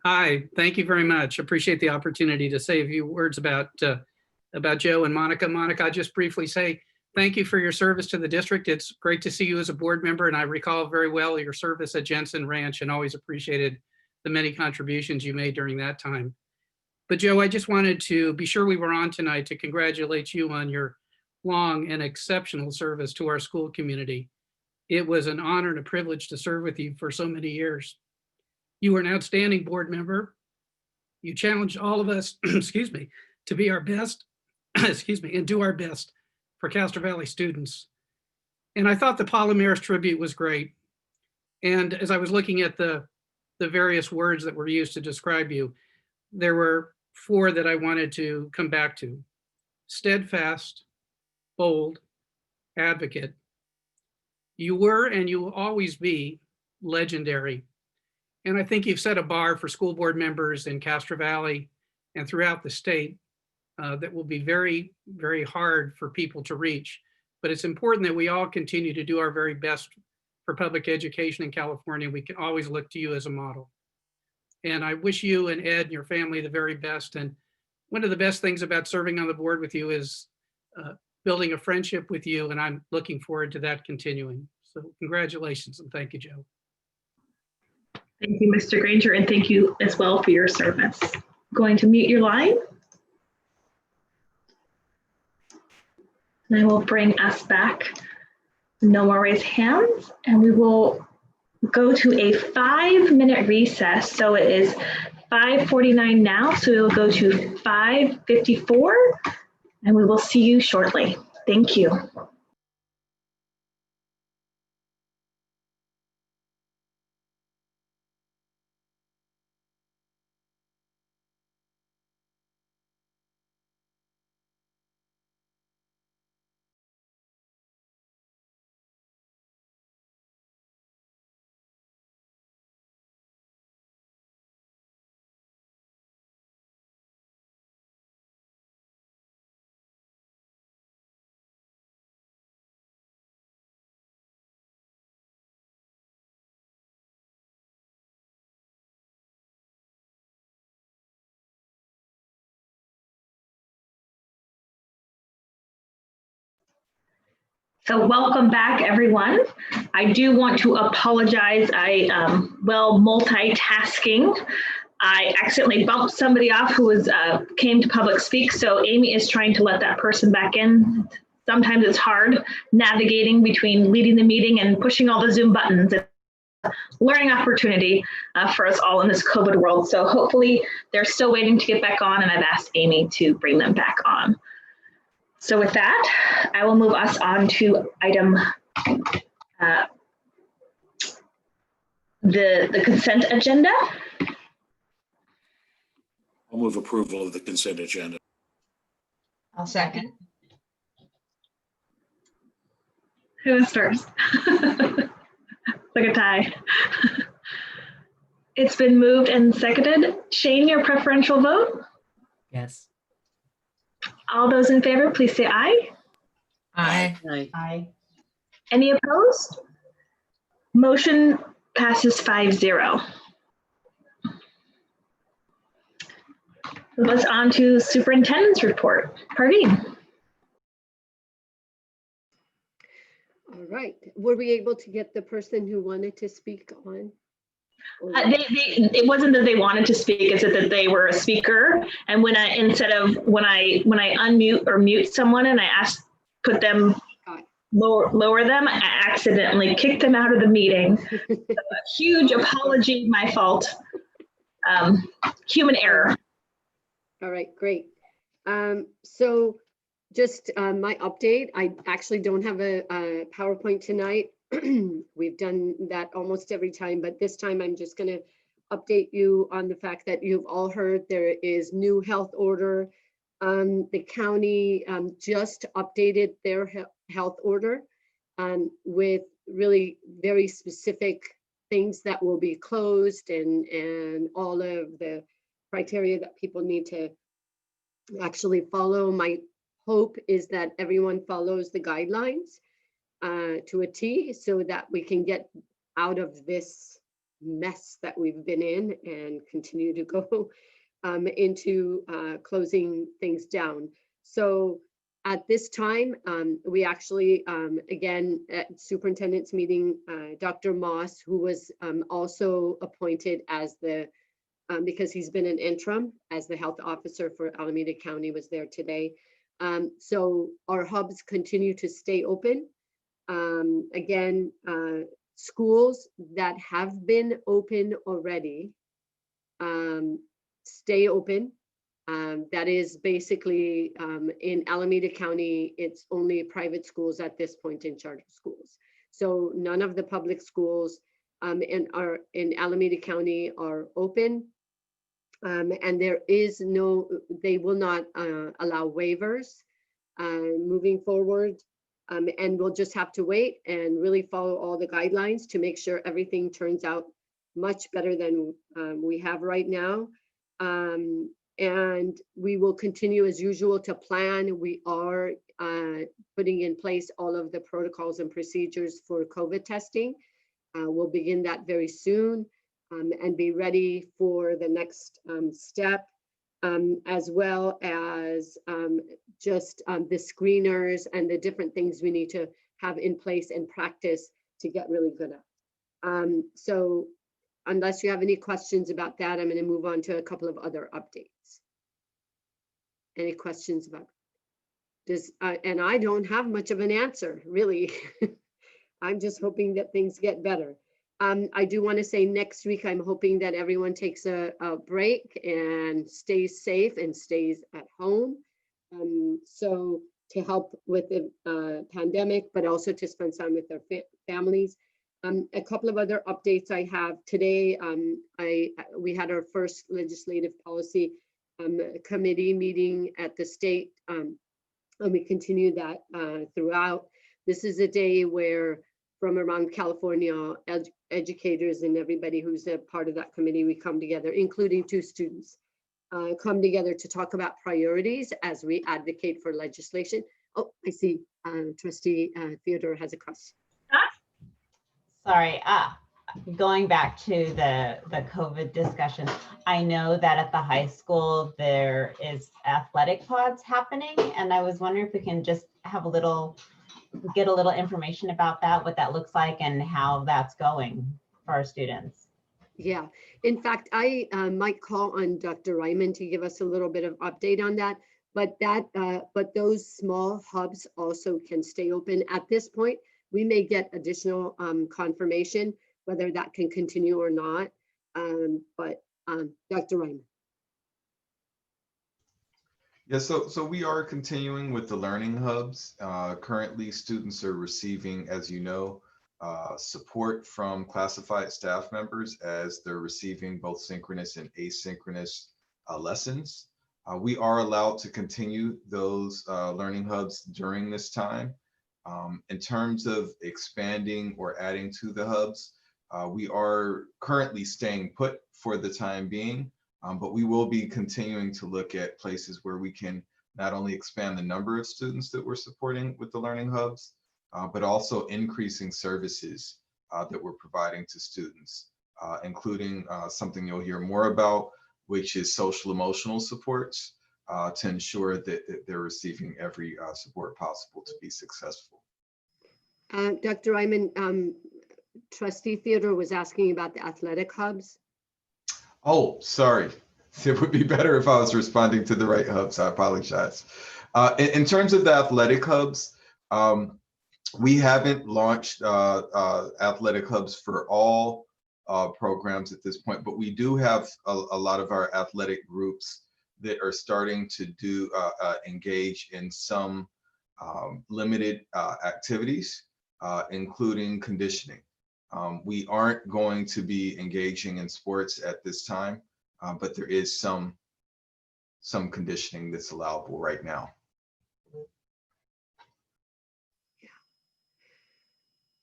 Hi, thank you very much. Appreciate the opportunity to say a few words about Joe and Monica. Monica, I'll just briefly say thank you for your service to the district. It's great to see you as a board member, and I recall very well your service at Jensen Ranch and always appreciated the many contributions you made during that time. But Joe, I just wanted to be sure we were on tonight to congratulate you on your long and exceptional service to our school community. It was an honor and a privilege to serve with you for so many years. You were an outstanding board member. You challenged all of us, excuse me, to be our best, excuse me, and do our best for Castro Valley students. And I thought the Palomares tribute was great. And as I was looking at the various words that were used to describe you, there were 4 that I wanted to come back to: steadfast, bold, advocate. You were and you will always be legendary. And I think you've set a bar for school board members in Castro Valley and throughout the state that will be very, very hard for people to reach. But it's important that we all continue to do our very best for public education in California. We can always look to you as a model. And I wish you and Ed and your family the very best. And one of the best things about serving on the board with you is building a friendship with you. And I'm looking forward to that continuing. So congratulations and thank you, Joe. Thank you, Mr. Granger, and thank you as well for your service. I'm going to mute your line. And I will bring us back. No more raised hands, and we will go to a 5-minute recess. So it is 5:49 now, so we will go to 5:54, and we will see you shortly. Thank you. So welcome back, everyone. I do want to apologize. While multitasking, I accidentally bumped somebody off who came to public speak. So Amy is trying to let that person back in. Sometimes it's hard navigating between leading the meeting and pushing all the Zoom buttons. It's a learning opportunity for us all in this COVID world. So hopefully they're still waiting to get back on, and I've asked Amy to bring them back on. So with that, I will move us on to item the consent agenda. I'll move approval of the consent agenda. I'll second. Who was first? Like a tie. It's been moved and seconded. Shane, your preferential vote? Yes. All those in favor, please say aye. Aye. Aye. Any opposed? Motion passes 5-0. Let's on to superintendent's report. Parveen. All right. Were we able to get the person who wanted to speak on? It wasn't that they wanted to speak, it's that they were a speaker. And when I unmute or mute someone and I put them, lower them, I accidentally kicked them out of the meeting. A huge apology, my fault. Human error. All right, great. So just my update, I actually don't have a PowerPoint tonight. We've done that almost every time, but this time I'm just going to update you on the fact that you've all heard there is new health order. The county just updated their health order with really very specific things that will be closed and all of the criteria that people need to actually follow. My hope is that everyone follows the guidelines to a T so that we can get out of this mess that we've been in and continue to go into closing things down. So at this time, we actually, again, at superintendent's meeting, Dr. Moss, who was also appointed as the, because he's been an interim as the health officer for Alameda County, was there today. So our hubs continue to stay open. Again, schools that have been open already stay open. That is basically in Alameda County, it's only private schools at this point in charter schools. So none of the public schools in Alameda County are open. And there is no, they will not allow waivers moving forward. And we'll just have to wait and really follow all the guidelines to make sure everything turns out much better than we have right now. And we will continue as usual to plan. We are putting in place all of the protocols and procedures for COVID testing. We'll begin that very soon and be ready for the next step, as well as just the screeners and the different things we need to have in place and practice to get really good at. So unless you have any questions about that, I'm going to move on to a couple of other updates. Any questions about this? And I don't have much of an answer, really. I'm just hoping that things get better. I do want to say next week, I'm hoping that everyone takes a break and stays safe and stays at home. So to help with the pandemic, but also to spend time with their families. A couple of other updates I have today. We had our first legislative policy committee meeting at the state, and we continue that throughout. This is a day where from around California, educators and everybody who's a part of that committee, we come together, including 2 students, come together to talk about priorities as we advocate for legislation. Oh, I see Trustee Theodore has a question. Sorry, going back to the COVID discussion, I know that at the high school there is athletic pods happening, and I was wondering if we can just have get a little information about that, what that looks like and how that's going for our students. Yeah, in fact, I might call on Dr. Ryman to give us a little bit of update on that, but those small hubs also can stay open at this point. We may get additional confirmation whether that can continue or not, but Dr. Ryman. Yeah, so we are continuing with the learning hubs. Currently, students are receiving, as you know, support from classified staff members as they're receiving both synchronous and asynchronous lessons. We are allowed to continue those learning hubs during this time. In terms of expanding or adding to the hubs, we are currently staying put for the time being, but we will be continuing to look at places where we can not only expand the number of students that we're supporting with the learning hubs, but also increasing services that we're providing to students, including something you'll hear more about, which is social emotional supports to ensure that they're receiving every support possible to be successful. Dr. Ryman, Trustee Theodore was asking about the athletic hubs. Oh, sorry. It would be better if I was responding to the right hubs. I apologize. In terms of the athletic hubs, we haven't launched athletic hubs for all programs at this point, but we do have a lot of our athletic groups that are starting to do engage in some limited activities, including conditioning. We aren't going to be engaging in sports at this time, but there is some conditioning that's allowable right now.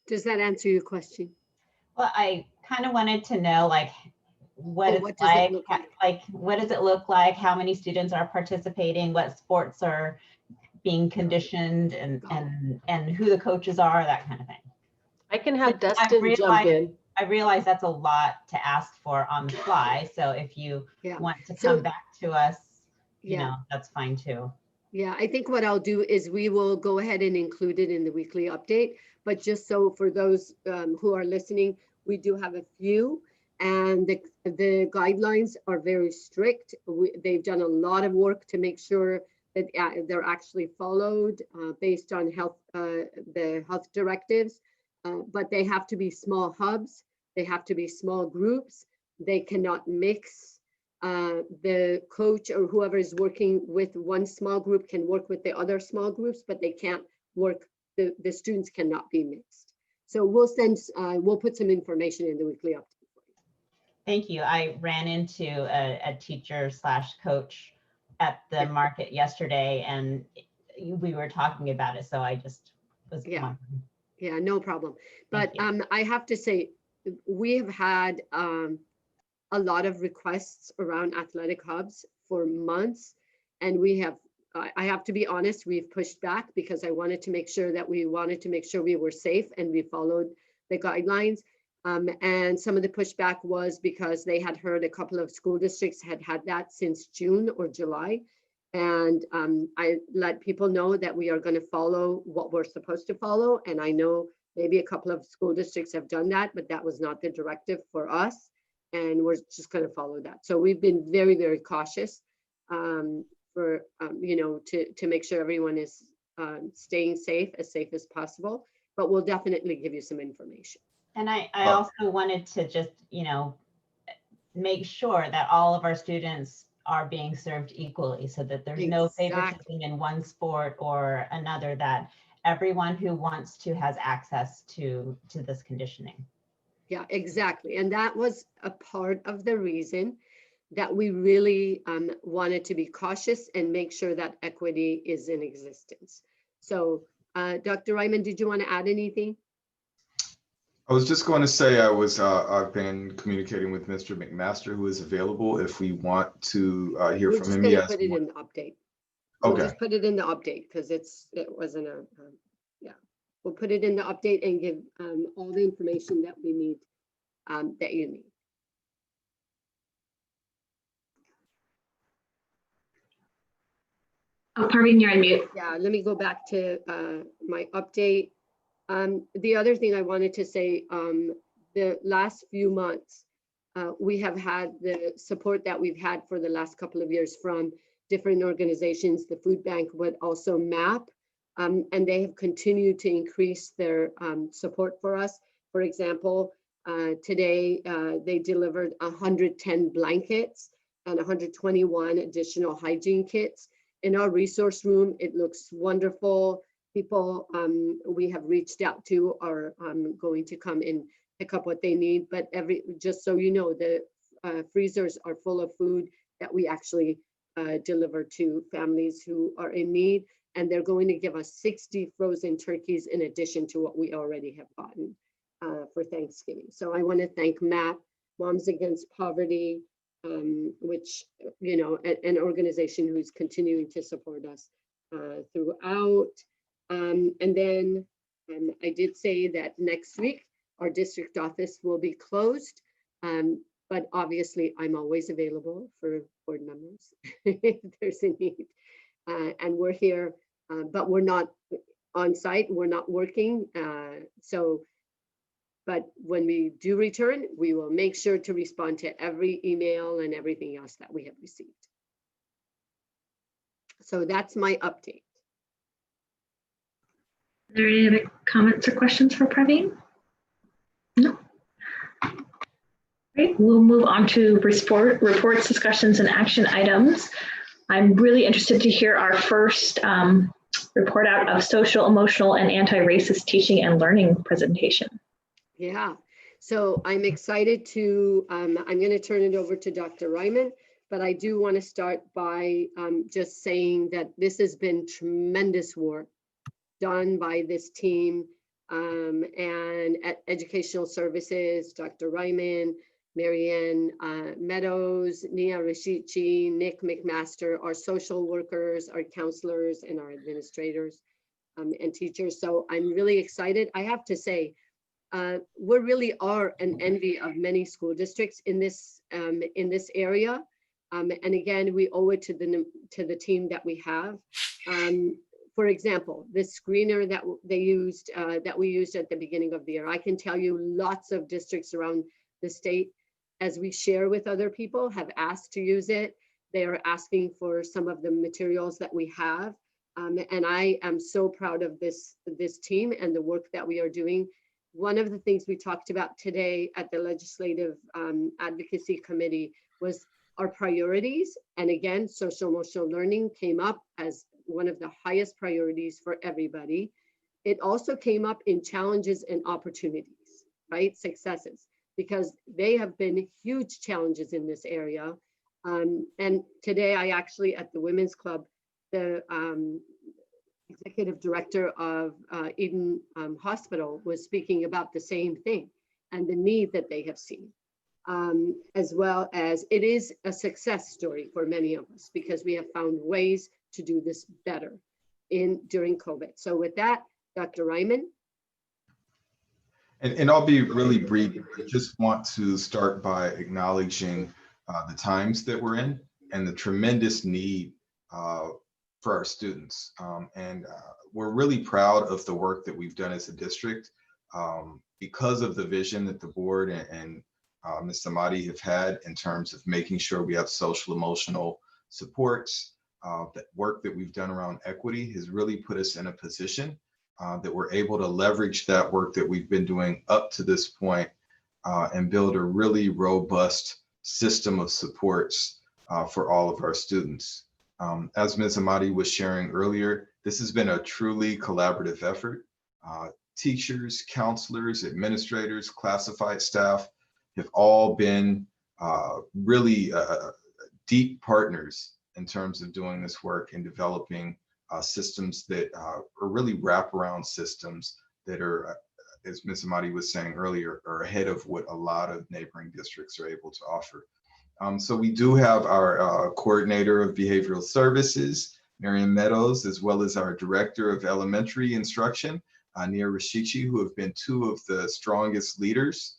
Does that answer your question? Well, I kind of wanted to know, like, what Oh, it's what does it like, look like? like, what does it look like? How many students are participating? What sports are being conditioned, and who the coaches are, that kind of thing. I can have Dustin jump in. I realize that's a lot to ask for on the fly. So if you want to come back to us, you know, that's fine too. Yeah, I think what I'll do is we will go ahead and include it in the weekly update. But just so for those who are listening, we do have a few, and the guidelines are very strict. They've done a lot of work to make sure that they're actually followed based on the health directives. But they have to be small hubs. They have to be small groups. They cannot mix. The coach or whoever is working with one small group can work with the other small groups, but they can't work. The students cannot be mixed. So we'll put some information in the weekly update. Thank you. I ran into a teacher/coach at the market yesterday, and we were talking about it. So I just was wondering. Yeah, no problem. But I have to say, we have had a lot of requests around athletic hubs for months, and I have to be honest, we've pushed back because I wanted to make sure that we were safe and we followed the guidelines. And some of the pushback was because they had heard a couple of school districts had that since June or July. And I let people know that we are going to follow what we're supposed to follow. And I know maybe a couple of school districts have done that, but that was not the directive for us. And we're just going to follow that. So we've been very, very cautious for, to make sure everyone is staying safe as possible. But we'll definitely give you some information. And I also wanted to just, make sure that all of our students are being served equally, so that there's no favoritism in one sport or another, that everyone who wants to has access to this conditioning. Yeah, exactly. And that was a part of the reason that we really wanted to be cautious and make sure that equity is in existence. So Dr. Ryman, did you want to add anything? I was just going to say I've been communicating with Mr. McMaster, who is available if we want to hear from him. We're just going to put it in the update. We'll Okay. just put it in the update because it wasn't we'll put it in the update and give all the information that we need, that you need. Oh, Parveen, you're on mute. Yeah, let me go back to my update. The other thing I wanted to say, the last few months, we have had the support that we've had for the last couple of years from different organizations, the food bank, but also MAP, and they have continued to increase their support for us. For example, today they delivered 110 blankets and 121 additional hygiene kits. In our resource room, it looks wonderful. People we have reached out to are going to come and pick up what they need. But just so you know, the freezers are full of food that we actually deliver to families who are in need. and they're going to give us 60 frozen turkeys in addition to what we already have gotten for Thanksgiving. So I want to thank MAP, Moms Against Poverty, which, you know, an organization who's continuing to support us throughout. And then I did say that next week our district office will be closed, but obviously I'm always available for board members if there's a need. And we're here, but we're not on site, we're not working. But when we do return, we will make sure to respond to every email and everything else that we have received. So that's my update. Are there any other comments or questions for Praveen? No. Great, we'll move on to reports, discussions, and action items. I'm really interested to hear our first report out of social, emotional, and anti-racist teaching and learning presentation. Yeah, so I'm excited to, I'm going to turn it over to Dr. Ryman, but I do want to start by just saying that this has been tremendous work done by this team and at Educational Services, Dr. Ryman, Marianne Meadows, Nia Rashichi, Nick McMaster, our social workers, our counselors, and our administrators and teachers. So I'm really excited. I have to say, we really are an envy of many school districts in this area. And again, we owe it to the team that we have. For example, this screener that they used, that we used at the beginning of the year, I can tell you lots of districts around the state, as we share with other people, have asked to use it. They are asking for some of the materials that we have. And I am so proud of this team and the work that we are doing. One of the things we talked about today at the Legislative Advocacy Committee was our priorities. And again, social emotional learning came up as one of the highest priorities for everybody. It also came up in challenges and opportunities, right? Successes, because they have been huge challenges in this area. And today I actually, at the Women's Club, the executive director of Eden Hospital was speaking about the same thing and the need that they have seen, as well as it is a success story for many of us because we have found ways to do this better during COVID. So with that, Dr. Ryman. And I'll be really brief. I just want to start by acknowledging the times that we're in and the tremendous need for our students. And we're really proud of the work that we've done as a district because of the vision that the board and Ms. Samadi have had in terms of making sure we have social emotional supports. That work that we've done around equity has really put us in a position that we're able to leverage that work that we've been doing up to this point and build a really robust system of supports for all of our students. As Ms. Amadi was sharing earlier, this has been a truly collaborative effort. Teachers, counselors, administrators, classified staff have all been really deep partners in terms of doing this work and developing systems that are really wraparound systems that are, as Ms. Amadi was saying earlier, are ahead of what a lot of neighboring districts are able to offer. So we do have our coordinator of behavioral services, Marianne Meadows, as well as our director of elementary instruction, Nia Rashichi, who have been two of the strongest leaders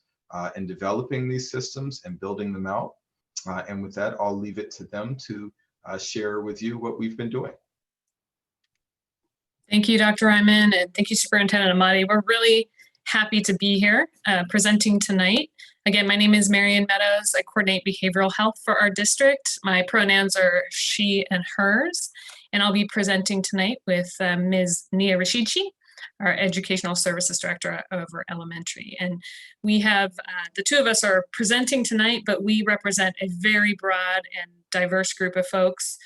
in developing these systems and building them out. And with that, I'll leave it to them to share with you what we've been doing. Thank you, Dr. Ryman, and thank you, Superintendent Amadi. We're really happy to be here presenting tonight. Again, my name is Marianne Meadows. I coordinate behavioral health for our district. My pronouns are she and hers, and I'll be presenting tonight with Ms. Nia Rashichi, our Educational Services Director over elementary. And we have, the two of us are presenting tonight, but we represent a very broad and diverse group of folks.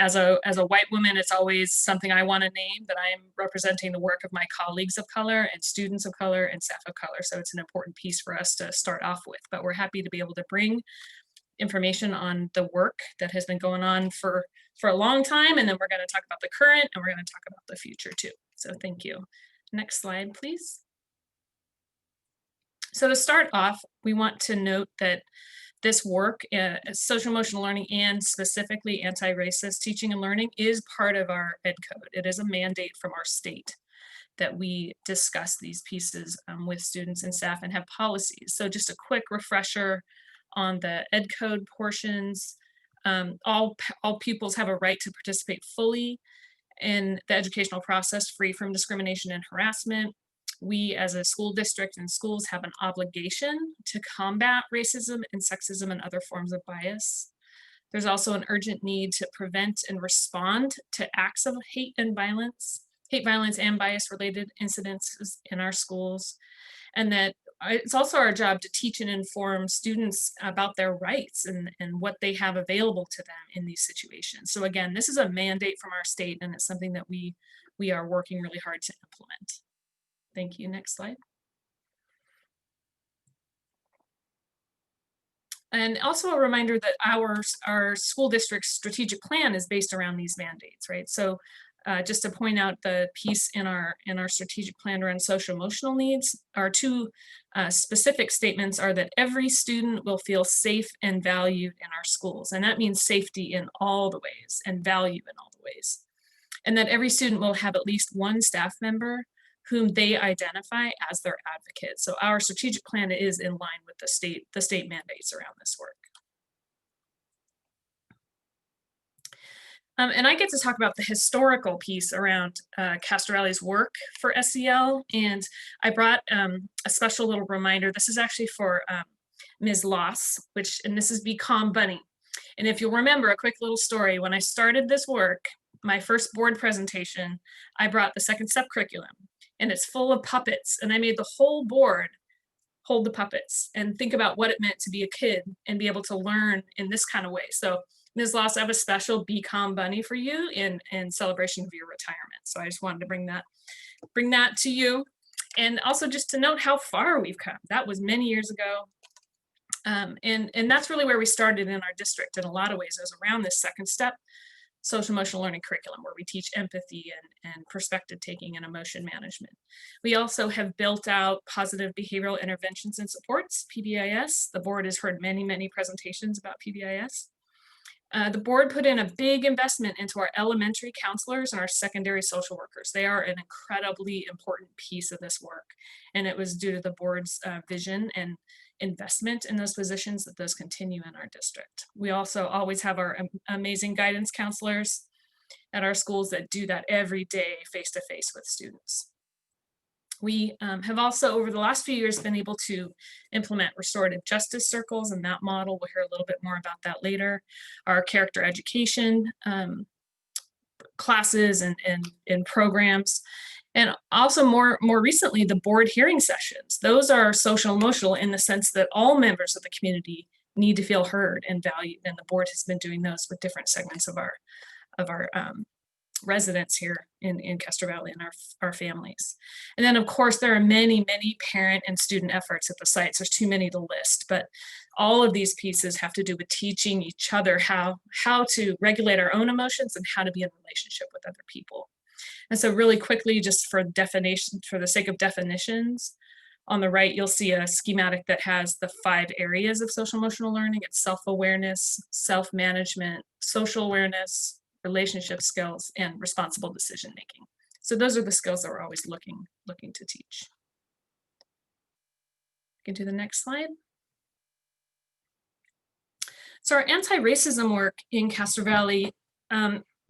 As a white woman, it's always something I want to name, that I am representing the work of my colleagues of color and students of color and staff of color. So it's an important piece for us to start off with, but we're happy to be able to bring information on the work that has been going on for a long time. And then we're going to talk about the current, and we're going to talk about the future too. So thank you. Next slide, please. So to start off, we want to note that this work, social emotional learning and specifically anti-racist teaching and learning, is part of our Ed Code. It is a mandate from our state that we discuss these pieces with students and staff and have policies. So just a quick refresher on the Ed Code portions. All pupils have a right to participate fully in the educational process, free from discrimination and harassment. We as a school district and schools have an obligation to combat racism and sexism and other forms of bias. There's also an urgent need to prevent and respond to acts of hate violence and bias-related incidences in our schools. And that it's also our job to teach and inform students about their rights and what they have available to them in these situations. So again, this is a mandate from our state, and it's something that we are working really hard to implement. Thank you. Next slide. And also a reminder that our school district's strategic plan is based around these mandates, right? So just to point out the piece in our strategic plan around social emotional needs, our two specific statements are that every student will feel safe and valued in our schools. And that means safety in all the ways and value in all the ways. And that every student will have at least one staff member whom they identify as their advocate. So our strategic plan is in line with the state mandates around this work. And I get to talk about the historical piece around Castro Valley's work for SEL. And I brought a special little reminder. This is actually for Ms. Loss, and this is Be Calm Bunny. And if you'll remember, a quick little story, when I started this work, my first board presentation, I brought the second step curriculum, and it's full of puppets. And I made the whole board hold the puppets and think about what it meant to be a kid and be able to learn in this kind of way. So Ms. Loss, I have a special Be Calm Bunny for you in celebration of your retirement. So I just wanted to bring that to you. And also just to note how far we've come. That was many years ago. And that's really where we started in our district in a lot of ways. It was around this second step social emotional learning curriculum where we teach empathy and perspective taking and emotion management. We also have built out positive behavioral interventions and supports, PBIS. The board has heard many, many presentations about PBIS. The board put in a big investment into our elementary counselors and our secondary social workers. They are an incredibly important piece of this work. And it was due to the board's vision and investment in those positions that those continue in our district. We also always have our amazing guidance counselors at our schools that do that every day face-to-face with students. We have also, over the last few years, been able to implement restorative justice circles and that model. We'll hear a little bit more about that later. Our character education classes and programs. And also more recently, the board hearing sessions. Those are social emotional in the sense that all members of the community need to feel heard and valued. And the board has been doing those with different segments of our residents here in Castro Valley and our families. And then of course, there are many, many parent and student efforts at the sites. There's too many to list, but all of these pieces have to do with teaching each other how to regulate our own emotions and how to be in relationship with other people. And so really quickly, just for definition, for the sake of definitions, on the right, you'll see a schematic that has the 5 areas of social emotional learning. It's self-awareness, self-management, social awareness, relationship skills, and responsible decision-making. So those are the skills that we're always looking to teach. Get to the next slide. So our anti-racism work in Castro Valley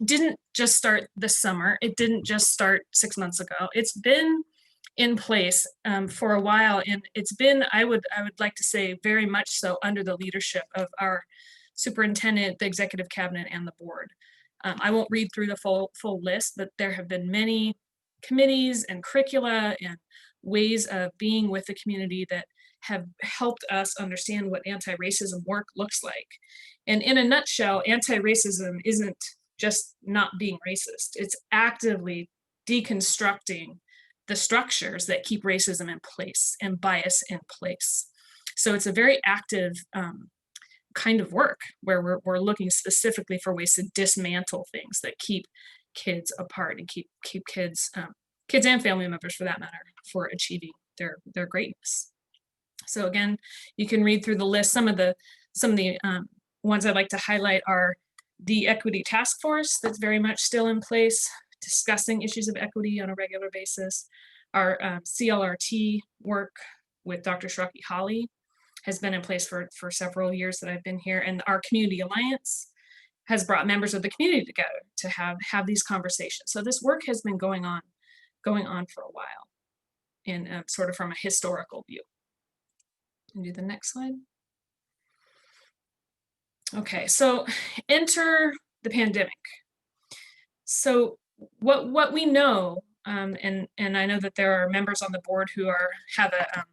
didn't just start this summer. It didn't just start 6 months ago. It's been in place for a while, and it's been, I would like to say, very much so under the leadership of our superintendent, the executive cabinet, and the board. I won't read through the full list, but there have been many committees and curricula and ways of being with the community that have helped us understand what anti-racism work looks like. And in a nutshell, anti-racism isn't just not being racist. It's actively deconstructing the structures that keep racism in place and bias in place. So it's a very active kind of work where we're looking specifically for ways to dismantle things that keep kids apart and keep kids and family members, for that matter, for achieving their greatness. So again, you can read through the list. Some of the ones I'd like to highlight are the Equity Task Force that's very much still in place, discussing issues of equity on a regular basis. Our CLRT work with Dr. Shraki Holly has been in place for several years that I've been here. And our Community Alliance has brought members of the community together to have these conversations. So this work has been going on for a while, in sort of from a historical view. Can you do the next slide? Okay, so enter the pandemic. So what we know, and I know that there are members on the board who have a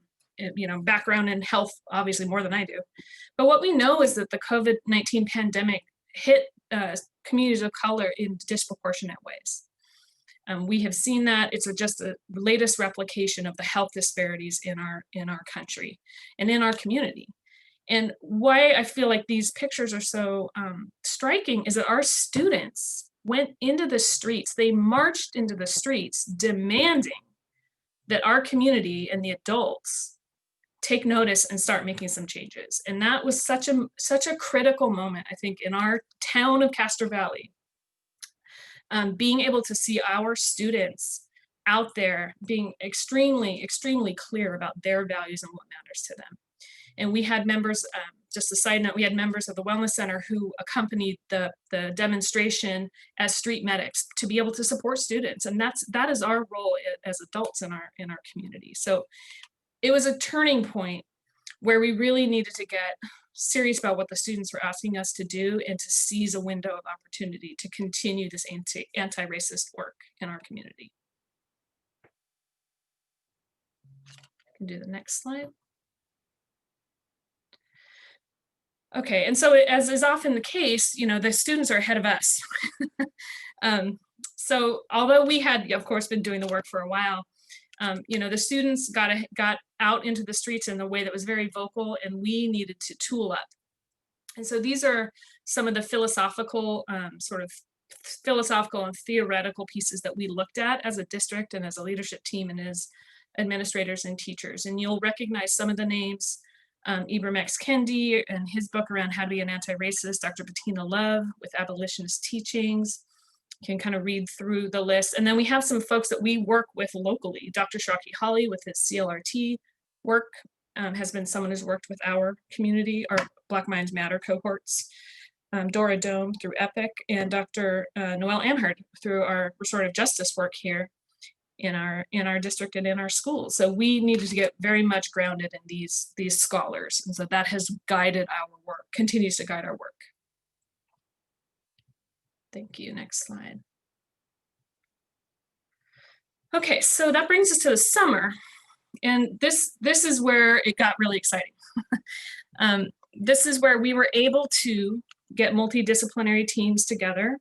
background in health, obviously more than I do, but what we know is that the COVID-19 pandemic hit communities of color in disproportionate ways. We have seen that. It's just the latest replication of the health disparities in our country and in our community. And why I feel like these pictures are so striking is that our students went into the streets, they marched into the streets demanding that our community and the adults take notice and start making some changes. And that was such a critical moment, I think, in our town of Castro Valley. Being able to see our students out there being extremely, extremely clear about their values and what matters to them. And we had members, just a side note, we had members of the Wellness Center who accompanied the demonstration as street medics to be able to support students. And that is our role as adults in our community. So it was a turning point where we really needed to get serious about what the students were asking us to do and to seize a window of opportunity to continue this anti-racist work in our community. I can do the next slide. Okay, and so as is often the case, the students are ahead of us. So although we had, of course, been doing the work for a while, the students got out into the streets in a way that was very vocal, and we needed to tool up. And so these are some of the philosophical and theoretical pieces that we looked at as a district and as a leadership team and as administrators and teachers. And you'll recognize some of the names. Ibram X. Kendi and his book around how to be an anti-racist, Dr. Bettina Love with abolitionist teachings. You can kind of read through the list. And then we have some folks that we work with locally. Dr. Shraki Holly with his CLRT work has been someone who's worked with our community, our Black Minds Matter cohorts. Dora Dome through EPIC, and Dr. Noelle Anhard through our restorative justice work here in our district and in our schools. So we needed to get very much grounded in these scholars. And so that has guided our work, continues to guide our work. Thank you. Next slide. Okay, so that brings us to the summer. And this is where it got really exciting. This is where we were able to get multidisciplinary teams together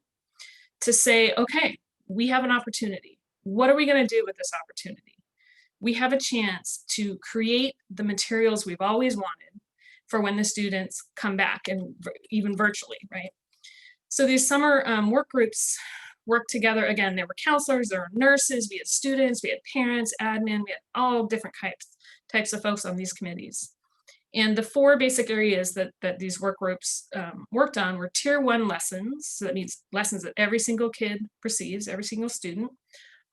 to say, okay, we have an opportunity. What are we going to do with this opportunity? We have a chance to create the materials we've always wanted for when the students come back, and even virtually, right? So these summer work groups work together. Again, there were counselors, there were nurses, we had students, we had parents, admin, we had all different types of folks on these committees. And the four basic areas that these work groups worked on were Tier 1 lessons. So that means lessons that every single kid receives, every single student,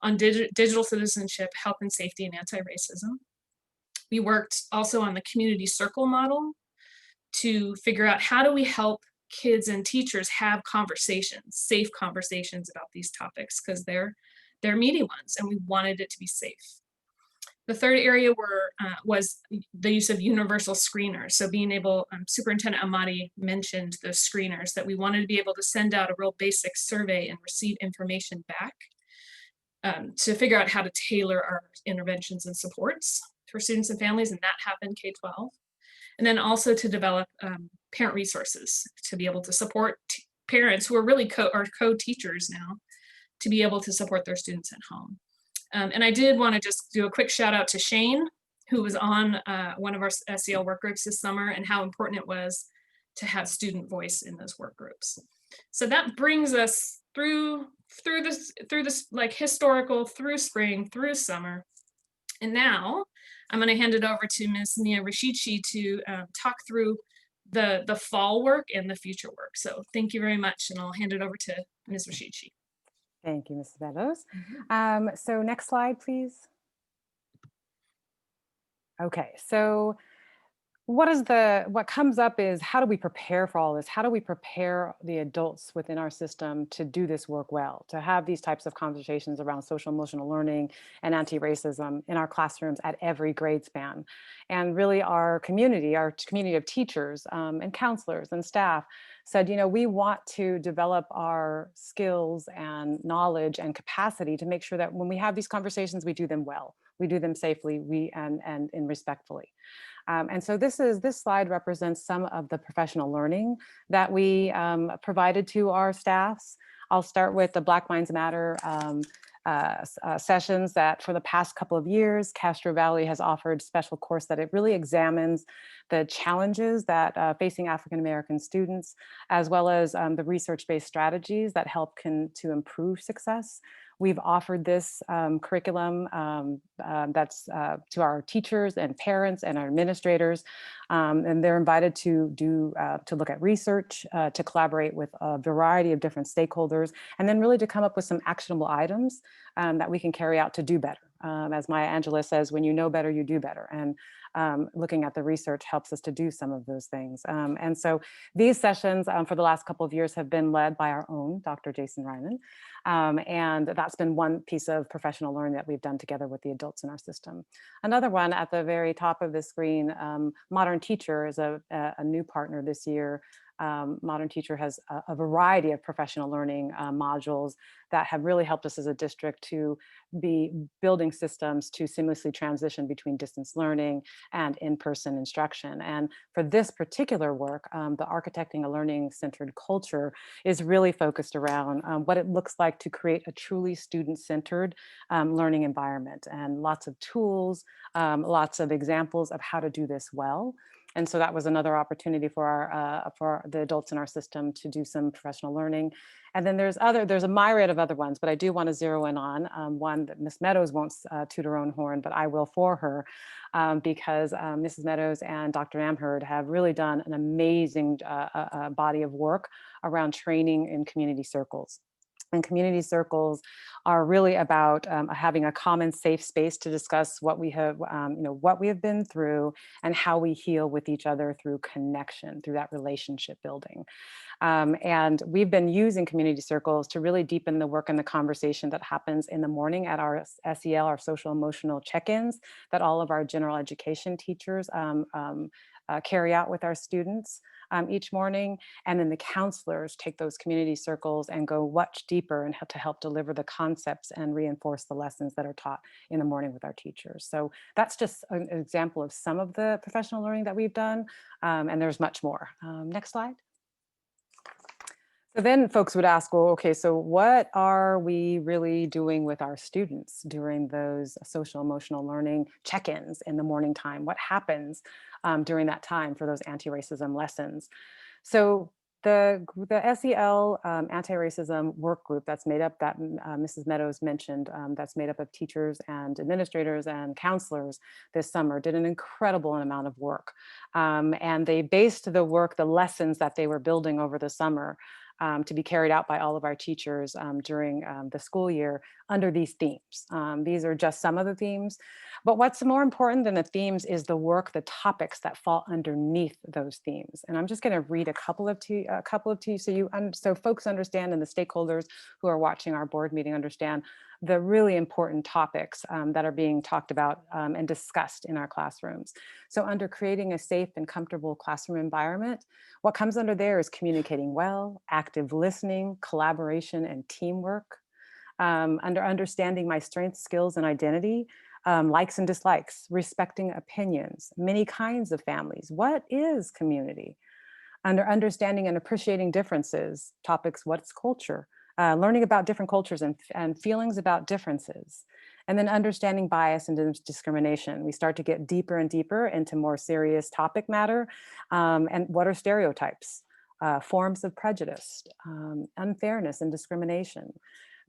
on digital citizenship, health and safety, and anti-racism. We worked also on the community circle model to figure out how do we help kids and teachers have conversations, safe conversations about these topics, because they're meaty ones and we wanted it to be safe. The third area was the use of universal screeners. So being able, Superintendent Amati mentioned the screeners, that we wanted to be able to send out a real basic survey and receive information back to figure out how to tailor our interventions and supports for students and families, and that happened K-12. And then also to develop parent resources to be able to support parents who are really co-teachers now, to be able to support their students at home. And I did want to just do a quick shout out to Shane, who was on one of our SEL work groups this summer, and how important it was to have student voice in those work groups. So that brings us through this like historical, through spring, through summer. And now I'm going to hand it over to Ms. Nia Rashichi to talk through the fall work and the future work. So thank you very much, and I'll hand it over to Ms. Rashichi. Thank you, Mrs. Meadows. So next slide, please. Okay, so what comes up is, how do we prepare for all this? How do we prepare the adults within our system to do this work well, to have these types of conversations around social emotional learning and anti-racism in our classrooms at every grade span? And really our community of teachers and counselors and staff said, you know, we want to develop our skills and knowledge and capacity to make sure that when we have these conversations, we do them well, we do them safely, and respectfully. And so this slide represents some of the professional learning that we provided to our staffs. I'll start with the Black Minds Matter sessions that for the past couple of years, Castro Valley has offered special course that it really examines the challenges that facing African-American students, as well as the research-based strategies that help to improve success. We've offered this curriculum that's to our teachers and parents and our administrators, and they're invited to look at research, to collaborate with a variety of different stakeholders, and then really to come up with some actionable items that we can carry out to do better. As Maya Angelou says, when you know better, you do better. And looking at the research helps us to do some of those things. And so these sessions for the last couple of years have been led by our own Dr. Jason Ryman. And that's been one piece of professional learning that we've done together with the adults in our system. Another one at the very top of the screen, Modern Teacher is a new partner this year. Modern Teacher has a variety of professional learning modules that have really helped us as a district to be building systems to seamlessly transition between distance learning and in-person instruction. And for this particular work, the Architecting a Learning-Centered Culture is really focused around what it looks like to create a truly student-centered learning environment, and lots of tools, lots of examples of how to do this well. And so that was another opportunity for the adults in our system to do some professional learning. And then there's a myriad of other ones, but I do want to zero in on one that Ms. Meadows won't toot her own horn, but I will for her, because Mrs. Meadows and Dr. Amherd have really done an amazing body of work around training in community circles. And community circles are really about having a common safe space to discuss what we have, what we have been through and how we heal with each other through connection, through that relationship building. And we've been using community circles to really deepen the work and the conversation that happens in the morning at our SEL, our social emotional check-ins, that all of our general education teachers carry out with our students each morning. And then the counselors take those community circles and go much deeper and to help deliver the concepts and reinforce the lessons that are taught in the morning with our teachers. So that's just an example of some of the professional learning that we've done. And there's much more. Next slide. So then folks would ask, well, okay, so what are we really doing with our students during those social emotional learning check-ins in the morning time? What happens during that time for those anti-racism lessons? So the SEL anti-racism work group that's made up, that Mrs. Meadows mentioned, that's made up of teachers and administrators and counselors this summer, did an incredible amount of work. And they based the work, the lessons that they were building over the summer to be carried out by all of our teachers during the school year under these themes. These are just some of the themes, but what's more important than the themes is the work, the topics that fall underneath those themes. And I'm just going to read a couple of to you, so folks understand, and the stakeholders who are watching our board meeting understand the really important topics that are being talked about and discussed in our classrooms. So under creating a safe and comfortable classroom environment, what comes under there is communicating well, active listening, collaboration, and teamwork. Under understanding my strengths, skills, and identity, likes and dislikes, respecting opinions, many kinds of families. What is community? Under understanding and appreciating differences, topics, what's culture? Learning about different cultures and feelings about differences. And then understanding bias and discrimination. We start to get deeper and deeper into more serious topic matter. And what are stereotypes? Forms of prejudice, unfairness and discrimination.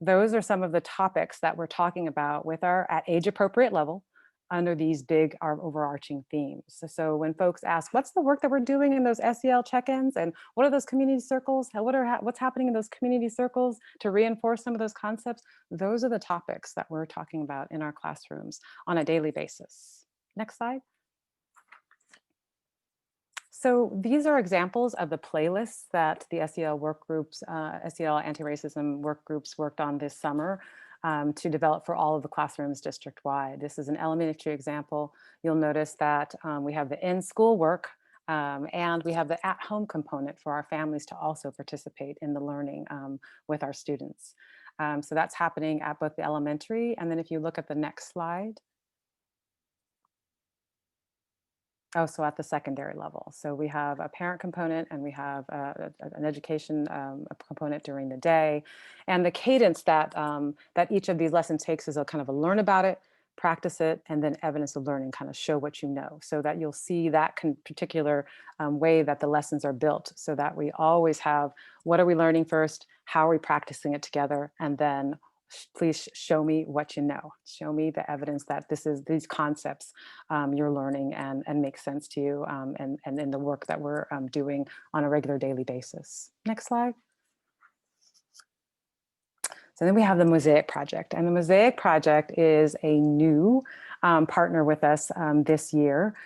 Those are some of the topics that we're talking about with our at age appropriate level under these big overarching themes. So when folks ask, what's the work that we're doing in those SEL check-ins and what are those community circles? What's happening in those community circles to reinforce some of those concepts? Those are the topics that we're talking about in our classrooms on a daily basis. Next slide. So these are examples of the playlists that the SEL work groups, SEL anti-racism work groups worked on this summer to develop for all of the classrooms district-wide. This is an elementary example. You'll notice that we have the in-school work and we have the at-home component for our families to also participate in the learning with our students. So that's happening at both the elementary, and then if you look at the next slide, oh, so at the secondary level. So we have a parent component and we have an education component during the day. And the cadence that, that each of these lessons takes is a kind of a learn about it, practice it, and then evidence of learning, kind of show what you know, so that you'll see that particular way that the lessons are built, so that we always have, what are we learning first? How are we practicing it together? And then please show me what you know. Show me the evidence that these concepts you're learning and make sense to you and in the work that we're doing on a regular daily basis. Next slide. So then we have the Mosaic Project, and the Mosaic Project is a new partner with us this year.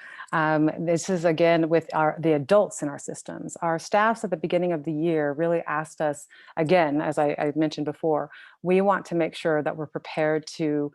This is again with the adults in our systems. Our staffs at the beginning of the year really asked us, again, as I mentioned before, we want to make sure that we're prepared to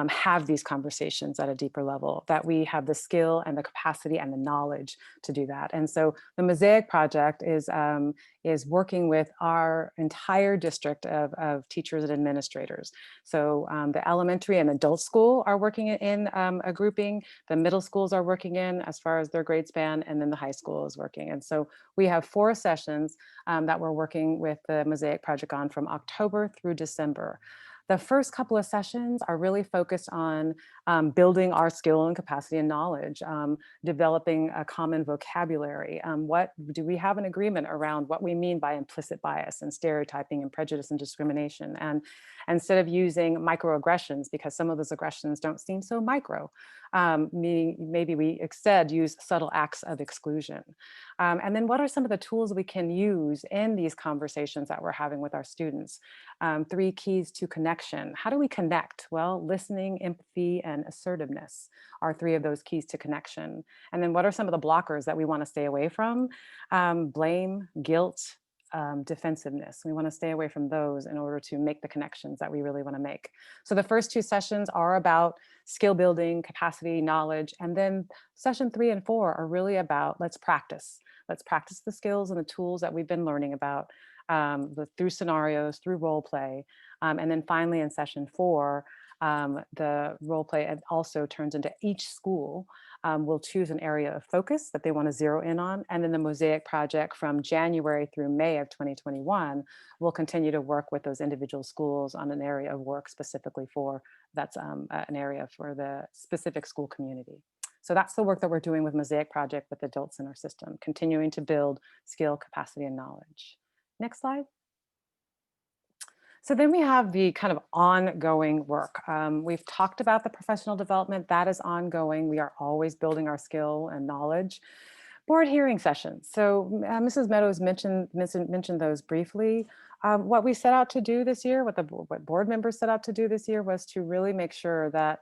have these conversations at a deeper level, that we have the skill and the capacity and the knowledge to do that. And so the Mosaic Project is working with our entire district of teachers and administrators. So the elementary and adult school are working in a grouping, the middle schools are working in as far as their grade span, and then the high school is working. And so we have 4 sessions that we're working with the Mosaic Project on from October through December. The first couple of sessions are really focused on building our skill and capacity and knowledge, developing a common vocabulary. What do we have an agreement around what we mean by implicit bias and stereotyping and prejudice and discrimination? And instead of using microaggressions, because some of those aggressions don't seem so micro, maybe we instead use subtle acts of exclusion. And then what are some of the tools we can use in these conversations that we're having with our students? 3 keys to connection. How do we connect? Well, listening, empathy, and assertiveness are 3 of those keys to connection. And then what are some of the blockers that we want to stay away from? Blame, guilt, defensiveness. We want to stay away from those in order to make the connections that we really want to make. So the first 2 sessions are about skill building, capacity, knowledge. And then session 3 and 4 are really about let's practice. Let's practice the skills and the tools that we've been learning about through scenarios, through role play. And then finally in session 4, the role play also turns into each school will choose an area of focus that they want to zero in on. And then the Mosaic Project from January through May of 2021 will continue to work with those individual schools on an area of work specifically for, that's an area for the specific school community. So that's the work that we're doing with Mosaic Project with adults in our system, continuing to build skill, capacity, and knowledge. Next slide. So then we have the kind of ongoing work. We've talked about the professional development, that is ongoing. We are always building our skill and knowledge. Board hearing sessions. So Mrs. Meadows mentioned those briefly. What we set out to do this year, what board members set out to do this year was to really make sure that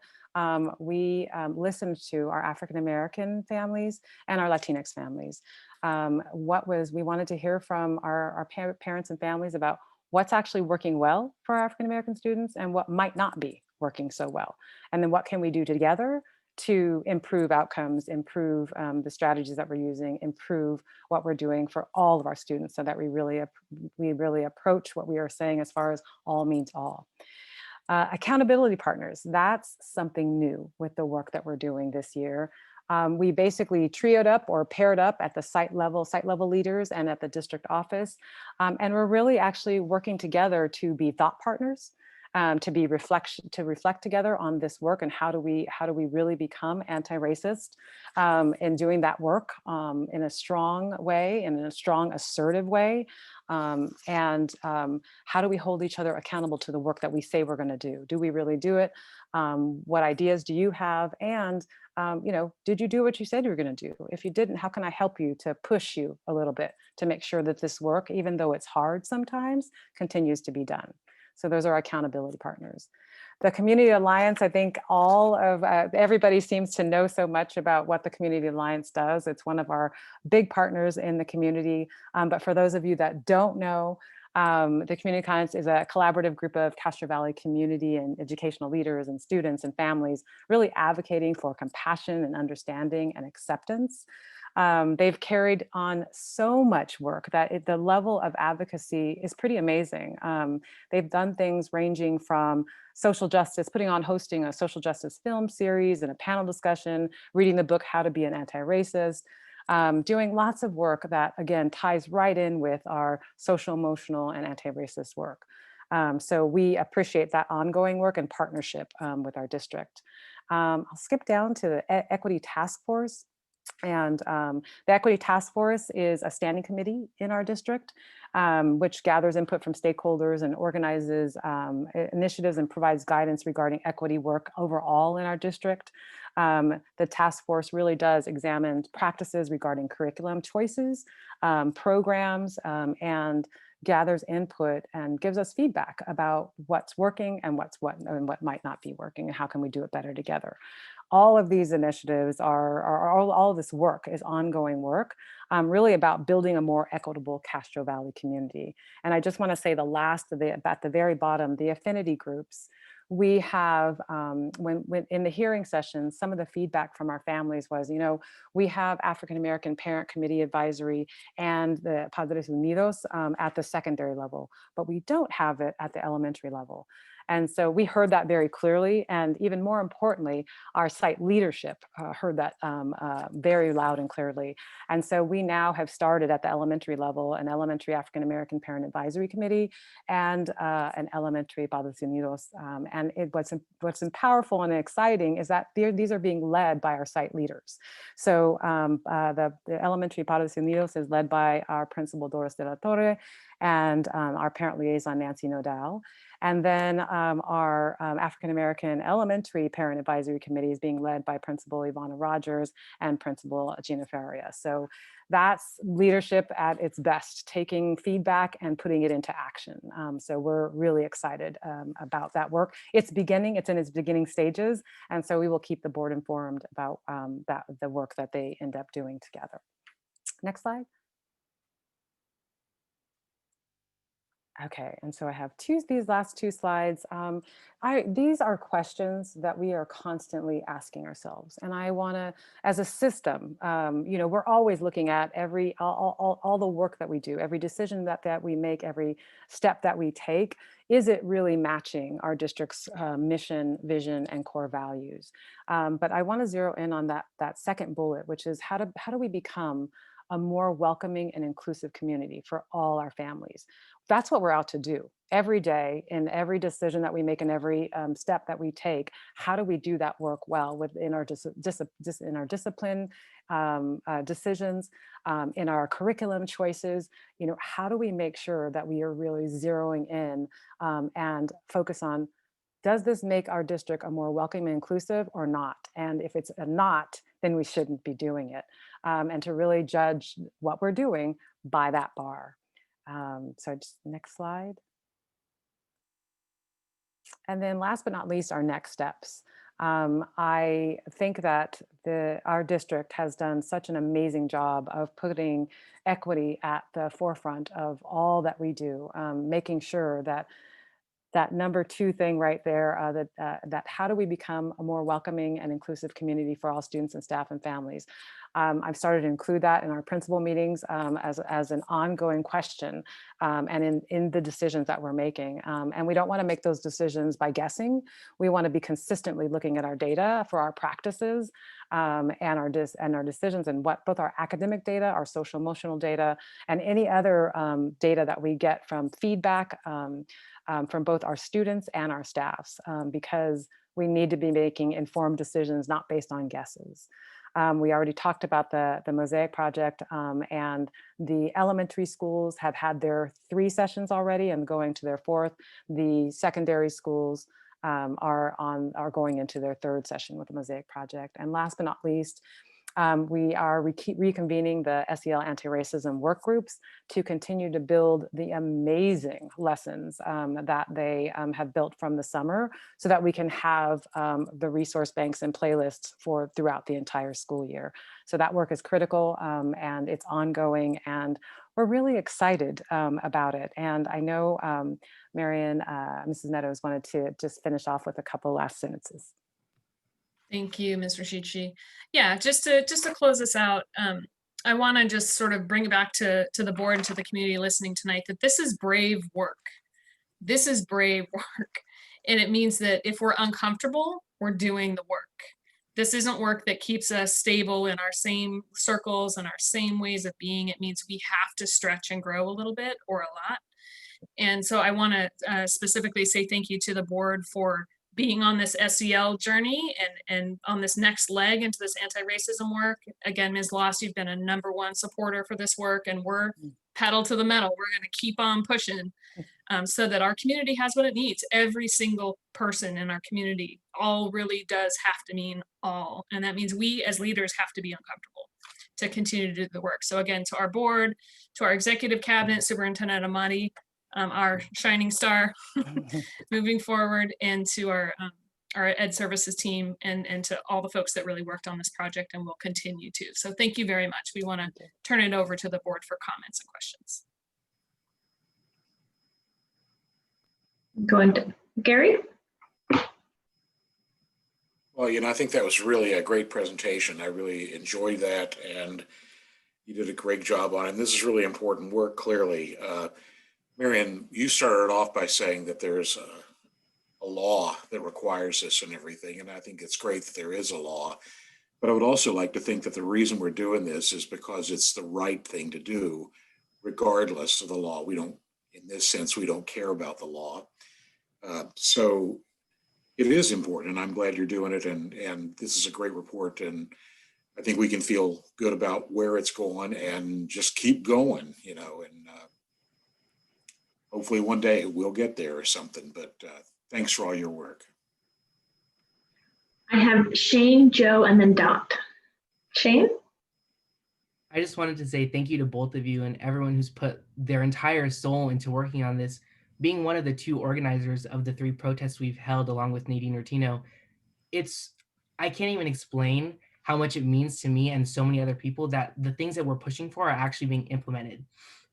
we listened to our African-American families and our Latinx families. We wanted to hear from our parents and families about what's actually working well for our African-American students and what might not be working so well. And then what can we do together to improve outcomes, improve the strategies that we're using, improve what we're doing for all of our students so that we really approach what we are saying as far as all means all. Accountability partners, that's something new with the work that we're doing this year. We basically trioed up or paired up at the site level leaders and at the district office. And we're really actually working together to be thought partners to reflect together on this work and how do we really become anti-racist in doing that work in a strong way and in a strong assertive way, and how do we hold each other accountable to the work that we say we're going to do? Do we really do it? What ideas do you have? And did you do what you said you were going to do? If you didn't, how can I help you to push you a little bit to make sure that this work, even though it's hard sometimes, continues to be done? So those are our accountability partners. The Community Alliance, I think everybody seems to know so much about what the Community Alliance does. It's one of our big partners in the community. But for those of you that don't know, the Community Alliance is a collaborative group of Castro Valley community and educational leaders and students and families really advocating for compassion and understanding and acceptance. They've carried on so much work that the level of advocacy is pretty amazing. They've done things ranging from social justice, hosting a social justice film series and a panel discussion, reading the book, How to Be an Anti-Racist, doing lots of work that, again, ties right in with our social, emotional, and anti-racist work. So we appreciate that ongoing work and partnership with our district. I'll skip down to the Equity Task Force. And the Equity Task Force is a standing committee in our district, which gathers input from stakeholders and organizes initiatives and provides guidance regarding equity work overall in our district. The task force really does examine practices regarding curriculum choices, programs, and gathers input and gives us feedback about what's working and what might not be working and how can we do it better together. All of these initiatives all of this work is ongoing work, really about building a more equitable Castro Valley community. And I just want to say at the very bottom, the affinity groups. We have, when in the hearing sessions, some of the feedback from our families was, we have African American Parent Committee Advisory and the Padres Unidos at the secondary level, but we don't have it at the elementary level. And so we heard that very clearly. And even more importantly, our site leadership heard that very loud and clearly. And so we now have started at the elementary level, an elementary African American Parent Advisory Committee and an elementary Padres Unidos. And what's powerful and exciting is that these are being led by our site leaders. So the elementary Padres Unidos is led by our principal, Doris de la Torre, and our parent liaison, Nancy Nodal. And then our African American Elementary Parent Advisory Committee is being led by Principal Ivana Rogers and Principal Gina Faria. So that's leadership at its best, taking feedback and putting it into action. So we're really excited about that work. It's in its beginning stages. And so we will keep the board informed about the work that they end up doing together. Next slide. Okay, and so I have these last two slides. These are questions that we are constantly asking ourselves. And I wanna, as a system, we're always looking at all the work that we do, every decision that we make, every step that we take. Is it really matching our district's mission, vision, and core values? But I wanna zero in on that second bullet, which is how do we become a more welcoming and inclusive community for all our families? That's what we're out to do every day, in every decision that we make and every step that we take. How do we do that work well within our in our discipline decisions, in our curriculum choices? How do we make sure that we are really zeroing in and focus on, does this make our district a more welcoming and inclusive or not? And if it's a not, then we shouldn't be doing it. And to really judge what we're doing by that bar. So just next slide. And then last but not least, our next steps. I think that our district has done such an amazing job of putting equity at the forefront of all that we do, making sure that number two thing right there, that how do we become a more welcoming and inclusive community for all students and staff and families? I've started to include that in our principal meetings as an ongoing question and in the decisions that we're making. And we don't want to make those decisions by guessing. We want to be consistently looking at our data for our practices and our decisions, and what both our academic data, our social emotional data, and any other data that we get from feedback from both our students and our staffs, because we need to be making informed decisions, not based on guesses. We already talked about the Mosaic project, and the elementary schools have had their 3 sessions already and going to their 4th. The secondary schools are going into their 3rd session with the Mosaic project. And last but not least, we are reconvening the SEL anti-racism work groups to continue to build the amazing lessons that they have built from the summer, so that we can have the resource banks and playlists for throughout the entire school year. So that work is critical, and it's ongoing, and we're really excited about it. And I know Marion, Mrs. Meadows wanted to just finish off with a couple last sentences. Thank you, Ms. Rashichi. Yeah, just to close this out, I want to just sort of bring it back to the board and to the community listening tonight that this is brave work. This is brave work. And it means that if we're uncomfortable, we're doing the work. This isn't work that keeps us stable in our same circles and our same ways of being. It means we have to stretch and grow a little bit or a lot. And so I want to specifically say thank you to the board for being on this SEL journey and on this next leg into this anti-racism work. Again, Ms. Loss, you've been a #1 supporter for this work, and we're pedal to the metal. We're going to keep on pushing so that our community has what it needs. Every single person in our community, all really does have to mean all. And that means we as leaders have to be uncomfortable to continue to do the work. So again, to our board, to our executive cabinet, Superintendent Amati, our shining star moving forward, and to our ed services team, and to all the folks that really worked on this project and will continue to. So thank you very much. We want to turn it over to the board for comments and questions. Going to Gary. Well, I think that was really a great presentation. I really enjoyed that, and you did a great job on it. And this is really important work, clearly. Marion, you started off by saying that there's a law that requires this and everything, and I think it's great that there is a law. But I would also like to think that the reason we're doing this is because it's the right thing to do, regardless of the law. We don't, in this sense, we don't care about the law. So it is important, and I'm glad you're doing it, and this is a great report, and I think we can feel good about where it's going and just keep going, and hopefully one day we'll get there or something, but thanks for all your work. I have Shane, Joe, and then Dot. Shane? I just wanted to say thank you to both of you and everyone who's put their entire soul into working on this. Being one of the 2 organizers of the 3 protests we've held along with Nadine Rutino, I can't even explain how much it means to me and so many other people that the things that we're pushing for are actually being implemented.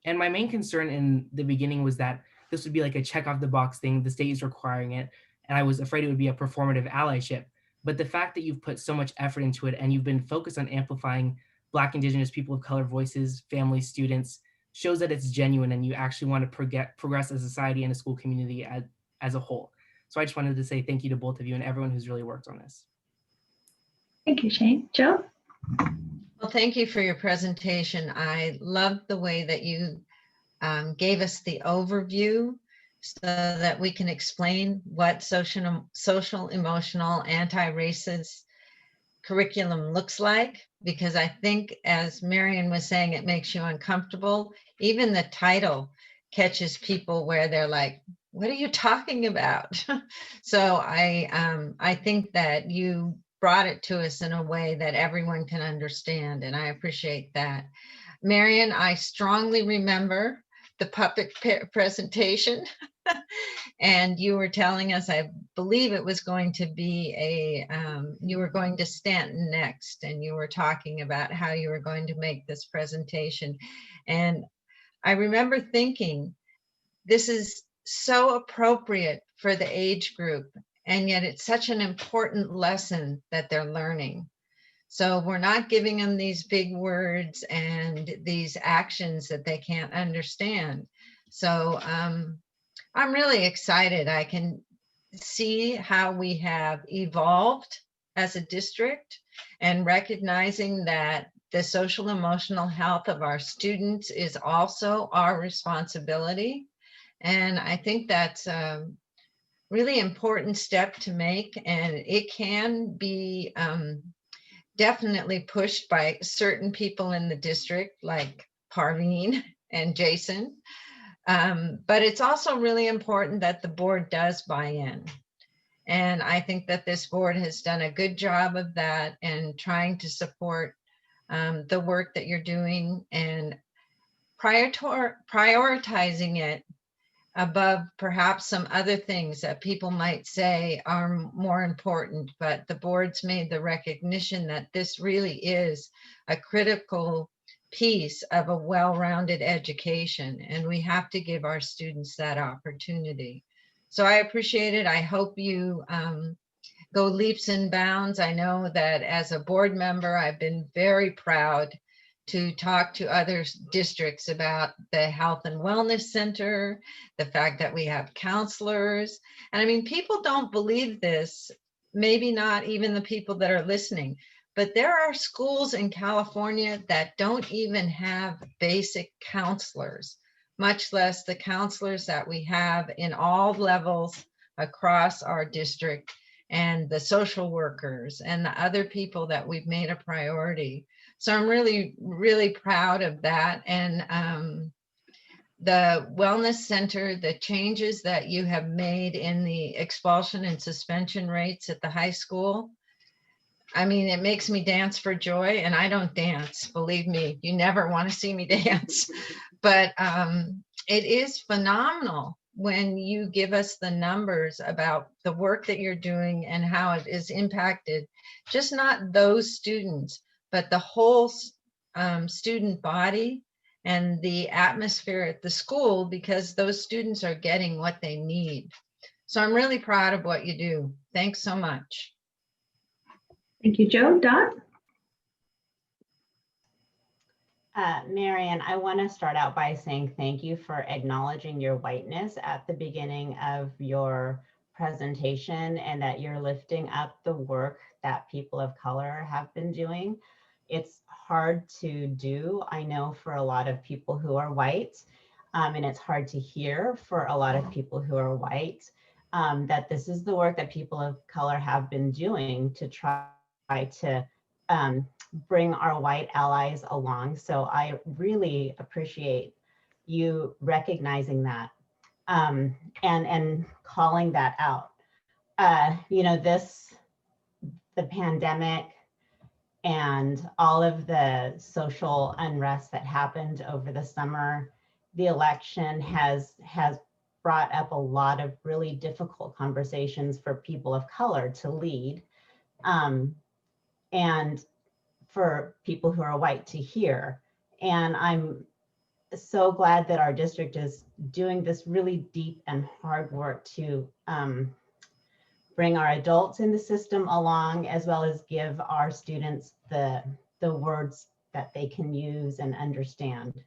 And my main concern in the beginning was that this would be like a check off the box thing, the state is requiring it, and I was afraid it would be a performative allyship. But the fact that you've put so much effort into it and you've been focused on amplifying Black, Indigenous, people of color voices, families, students, shows that it's genuine and you actually want to progress as a society and a school community as a whole. So I just wanted to say thank you to both of you and everyone who's really worked on this. Thank you, Shane. Joe? Well, thank you for your presentation. I loved the way that you gave us the overview so that we can explain what social emotional, anti-racist curriculum looks like, because I think, as Marion was saying, it makes you uncomfortable. Even the title catches people where they're like, what are you talking about? So I think that you brought it to us in a way that everyone can understand, and I appreciate that. Marion, I strongly remember the puppet presentation. And you were telling us, I believe it was going to be you were going to Stanton next, and you were talking about how you were going to make this presentation. And I remember thinking, this is so appropriate for the age group, and yet it's such an important lesson that they're learning. So we're not giving them these big words and these actions that they can't understand. So I'm really excited. I can see how we have evolved as a district, and recognizing that the social emotional health of our students is also our responsibility. And I think that's a really important step to make, and it can be definitely pushed by certain people in the district like Parveen and Jason. But it's also really important that the board does buy in. And I think that this board has done a good job of that and trying to support the work that you're doing and prioritizing it above perhaps some other things that people might say are more important. But the board's made the recognition that this really is a critical piece of a well-rounded education, and we have to give our students that opportunity. So I appreciate it. I hope you go leaps and bounds. I know that as a board member, I've been very proud to talk to other districts about the Health and Wellness Center, the fact that we have counselors. And I mean, people don't believe this, maybe not even the people that are listening, but there are schools in California that don't even have basic counselors, much less the counselors that we have in all levels across our district, and the social workers and the other people that we've made a priority. So I'm really, really proud of that. And the Wellness Center, the changes that you have made in the expulsion and suspension rates at the high school, I mean, it makes me dance for joy, and I don't dance, believe me, you never want to see me dance, but it is phenomenal when you give us the numbers about the work that you're doing and how it is impacted, just not those students, but the whole student body and the atmosphere at the school, because those students are getting what they need. So I'm really proud of what you do. Thanks so much. Thank you, Joe. Dot? Marian, I want to start out by saying thank you for acknowledging your whiteness at the beginning of your presentation, and that you're lifting up the work that people of color have been doing. It's hard to do, I know, for a lot of people who are white, and it's hard to hear for a lot of people who are white, that this is the work that people of color have been doing to try to bring our white allies along. So I really appreciate you recognizing that and calling that out. You know, the pandemic and all of the social unrest that happened over the summer, the election has brought up a lot of really difficult conversations for people of color to lead, and for people who are white to hear. And I'm so glad that our district is doing this really deep and hard work to bring our adults in the system along, as well as give our students the words that they can use and understand.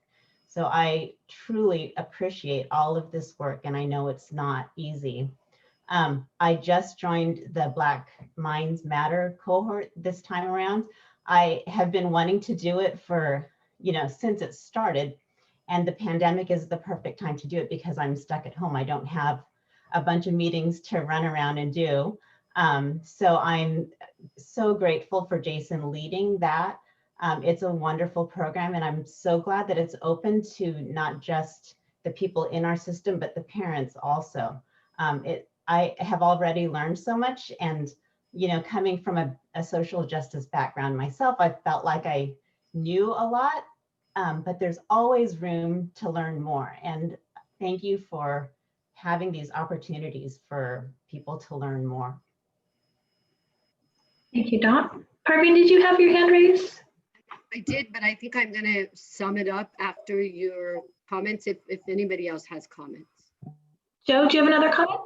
So I truly appreciate all of this work, and I know it's not easy. I just joined the Black Minds Matter cohort this time around. I have been wanting to do it for, you know, since it started, and the pandemic is the perfect time to do it because I'm stuck at home. I don't have a bunch of meetings to run around and do. So I'm so grateful for Jason leading that. It's a wonderful program, and I'm so glad that it's open to not just the people in our system, but the parents also. I have already learned so much, and you know, coming from a social justice background myself, I felt like I knew a lot, but there's always room to learn more. And thank you for having these opportunities for people to learn more. Thank you, Dot. Parveen, did you have your hand raised? I did, but I think I'm going to sum it up after your comments if anybody else has comments. Joe, do you have another comment?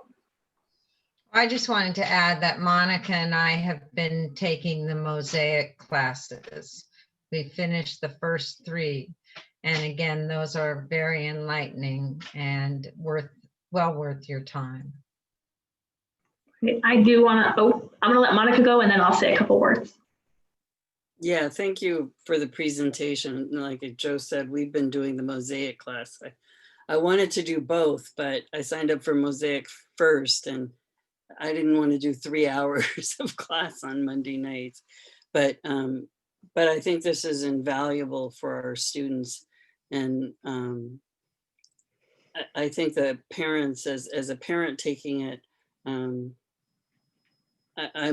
I just wanted to add that Monica and I have been taking the Mosaic classes. We finished the first 3. And again, those are very enlightening and well worth your time. I do want to, I'm going to let Monica go and then I'll say a couple words. Yeah, thank you for the presentation. Like Joe said, we've been doing the Mosaic class. I wanted to do both, but I signed up for Mosaic first, and I didn't want to do 3 hours of class on Monday nights. But I think this is invaluable for our students. And I think that parents, as a parent taking it, I'm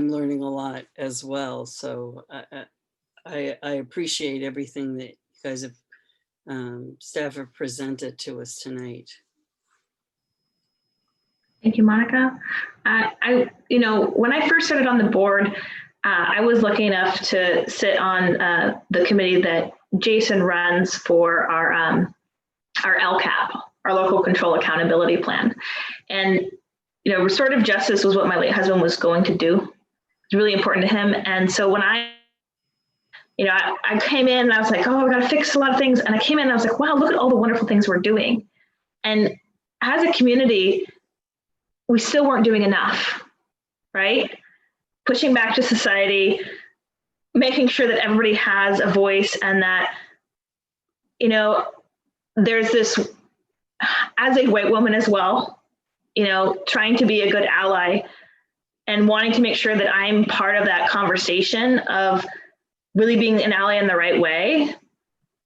learning a lot as well. So I appreciate everything that you guys have, staff have presented to us tonight. Thank you, Monica. When I first started on the board, I was lucky enough to sit on the committee that Jason runs for our LCAP, our Local Control Accountability Plan. And, restorative justice was what my late husband was going to do. It's really important to him. And so when I came in and I was like, oh, we got to fix a lot of things. And I came in and I was like, wow, look at all the wonderful things we're doing. And as a community, we still weren't doing enough, right? Pushing back to society, making sure that everybody has a voice, and that, there's this, as a white woman as well, trying to be a good ally and wanting to make sure that I'm part of that conversation of really being an ally in the right way,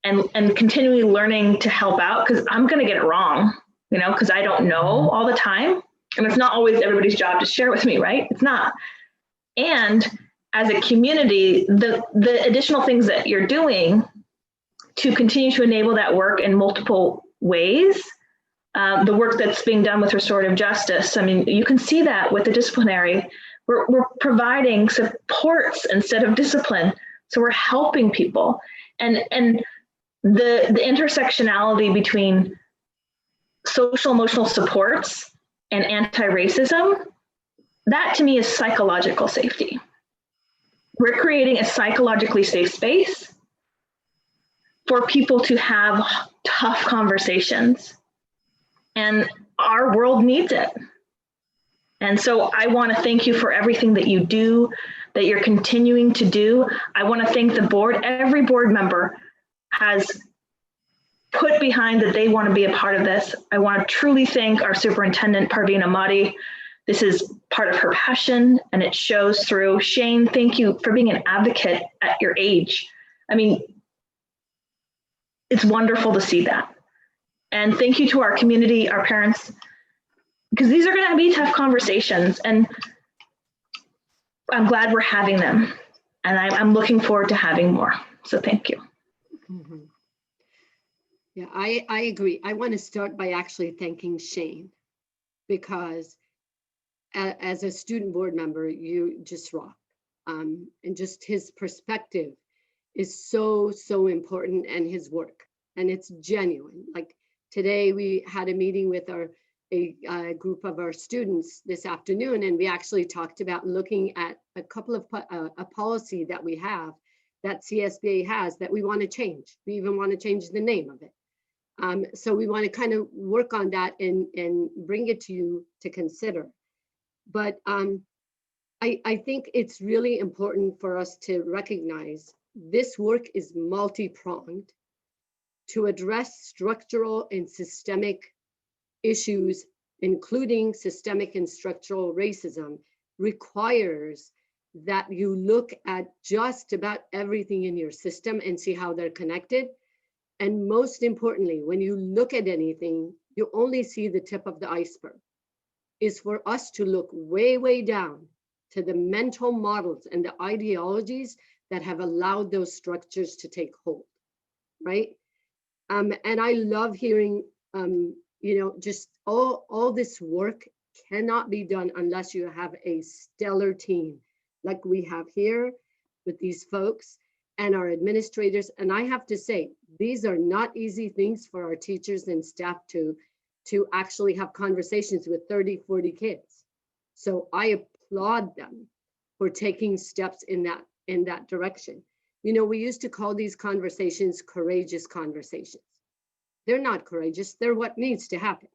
and continually learning to help out, because I'm going to get it wrong, because I don't know all the time. And it's not always everybody's job to share with me, right? It's not. And as a community, the additional things that you're doing to continue to enable that work in multiple ways, the work that's being done with restorative justice, I mean, you can see that with the disciplinary. We're providing supports instead of discipline. So we're helping people. And the intersectionality between social emotional supports and anti-racism, that to me is psychological safety. We're creating a psychologically safe space for people to have tough conversations, and our world needs it. And so I want to thank you for everything that you do, that you're continuing to do. I want to thank the board. Every board member has put behind that they want to be a part of this. I want to truly thank our superintendent, Parveen Ahmadi. This is part of her passion, and it shows through. Shane, thank you for being an advocate at your age. I mean, it's wonderful to see that. And thank you to our community, our parents, because these are going to be tough conversations, and I'm glad we're having them. And I'm looking forward to having more. So thank you. Mm-hmm. Yeah, I agree. I want to start by actually thanking Shane, because as a student board member, you just rock. And just his perspective is so important, and his work, and it's genuine. Like today we had a meeting with a group of our students this afternoon, and we actually talked about looking at a couple of a policy that we have, that CSBA has, that we want to change. We even want to change the name of it. So we want to kind of work on that and bring it to you to consider. But I think it's really important for us to recognize this work is multi-pronged. To address structural and systemic issues, including systemic and structural racism, requires that you look at just about everything in your system and see how they're connected. And most importantly, when you look at anything, you only see the tip of the iceberg. Is for us to look way down to the mental models and the ideologies that have allowed those structures to take hold, right? And I love hearing, just all this work cannot be done unless you have a stellar team like we have here with these folks and our administrators. And I have to say, these are not easy things for our teachers and staff to actually have conversations with 30, 40 kids. So I applaud them for taking steps in that direction. We used to call these conversations courageous conversations. They're not courageous, they're what needs to happen.